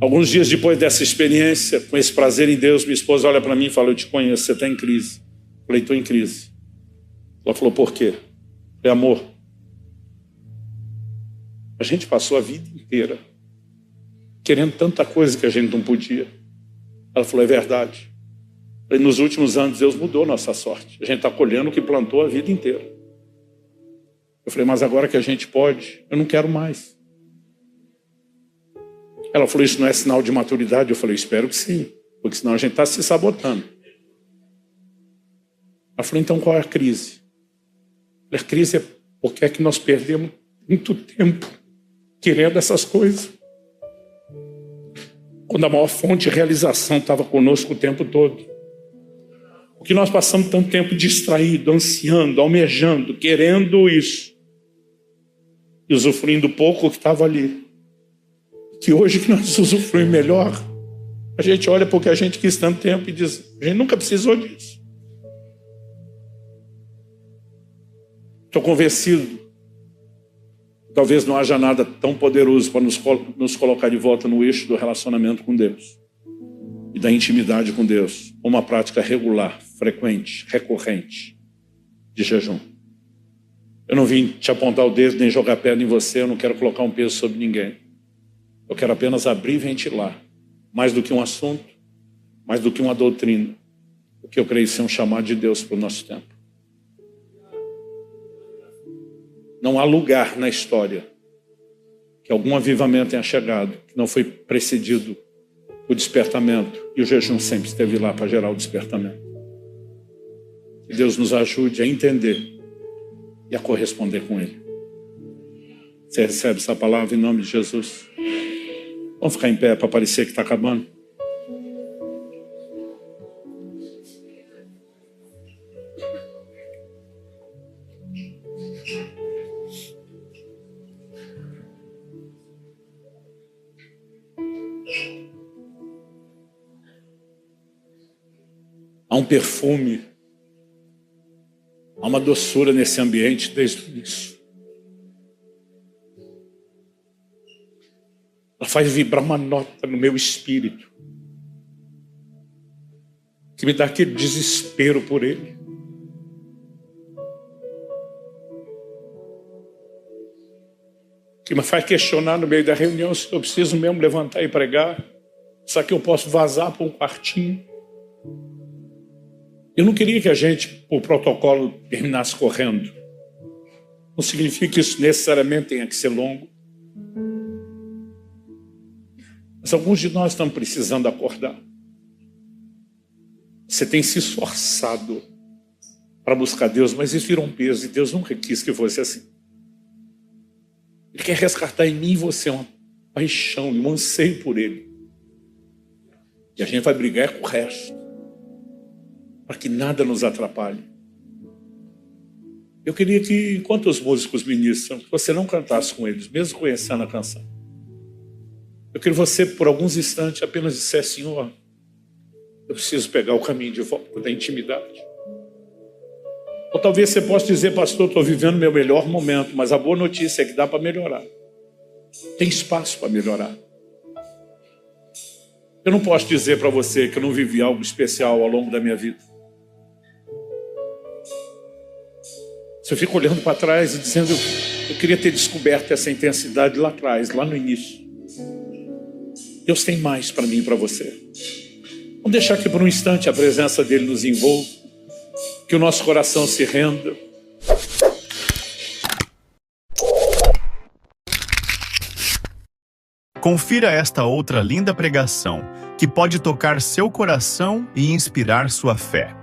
Alguns dias depois dessa experiência, com esse prazer em Deus, minha esposa olha para mim e fala, eu te conheço, você está em crise. Eu falei, estou em crise. Ela falou, por quê? Eu falei, amor, a gente passou a vida inteira querendo tanta coisa que a gente não podia. Ela falou, é verdade. Eu falei, nos últimos anos Deus mudou nossa sorte. A gente está colhendo o que plantou a vida inteira. Eu falei, mas agora que a gente pode, eu não quero mais. Ela falou, isso não é sinal de maturidade? Eu falei, espero que sim, porque senão a gente está se sabotando. Ela falou, então qual é a crise? A crise é porque é que nós perdemos muito tempo querendo essas coisas. Quando a maior fonte de realização estava conosco o tempo todo. Porque nós passamos tanto tempo distraído, ansiando, almejando, querendo isso. E usufruindo pouco que estava ali. Que hoje que nós usufruímos melhor, a gente olha porque a gente quis tanto tempo e diz, a gente nunca precisou disso. Estou convencido, talvez não haja nada tão poderoso para nos colocar de volta no eixo do relacionamento com Deus e da intimidade com Deus, uma prática regular, frequente, recorrente de jejum. Eu não vim te apontar o dedo nem jogar pedra em você, eu não quero colocar um peso sobre ninguém. Eu quero apenas abrir e ventilar, mais do que um assunto, mais do que uma doutrina, o que eu creio ser um chamado de Deus para o nosso tempo. Não há lugar na história que algum avivamento tenha chegado, que não foi precedido por despertamento, e o jejum sempre esteve lá para gerar o despertamento. Que Deus nos ajude a entender e a corresponder com Ele. Você recebe essa palavra em nome de Jesus? Vamos ficar em pé para parecer que está acabando? Há um perfume, há uma doçura nesse ambiente desde o início. Ela faz vibrar uma nota no meu espírito que me dá aquele desespero por Ele. Que me faz questionar no meio da reunião se eu preciso mesmo levantar e pregar. Será que eu posso vazar para um quartinho? Eu não queria que a gente, por protocolo, terminasse correndo. Não significa que isso necessariamente tenha que ser longo. Mas alguns de nós estamos precisando acordar. Você tem se esforçado para buscar Deus, mas isso virou um peso e Deus nunca quis que fosse assim. Ele quer resgatar em mim e você uma paixão e um anseio por Ele. E a gente vai brigar com o resto, para que nada nos atrapalhe. Eu queria que, enquanto os músicos ministram, você não cantasse com eles, mesmo conhecendo a canção. Eu queria que você, por alguns instantes, apenas dissesse: Senhor, eu preciso pegar o caminho de volta da intimidade. Ou talvez você possa dizer: pastor, estou vivendo meu melhor momento, mas a boa notícia é que dá para melhorar. Tem espaço para melhorar. Eu não posso dizer para você que eu não vivi algo especial ao longo da minha vida. Você fica olhando para trás e dizendo: eu queria ter descoberto essa intensidade lá atrás, lá no início. Deus tem mais para mim e para você. Vamos deixar que por um instante a presença dele nos envolva, que o nosso coração se renda. Confira esta outra linda pregação, que pode tocar seu coração e inspirar sua fé.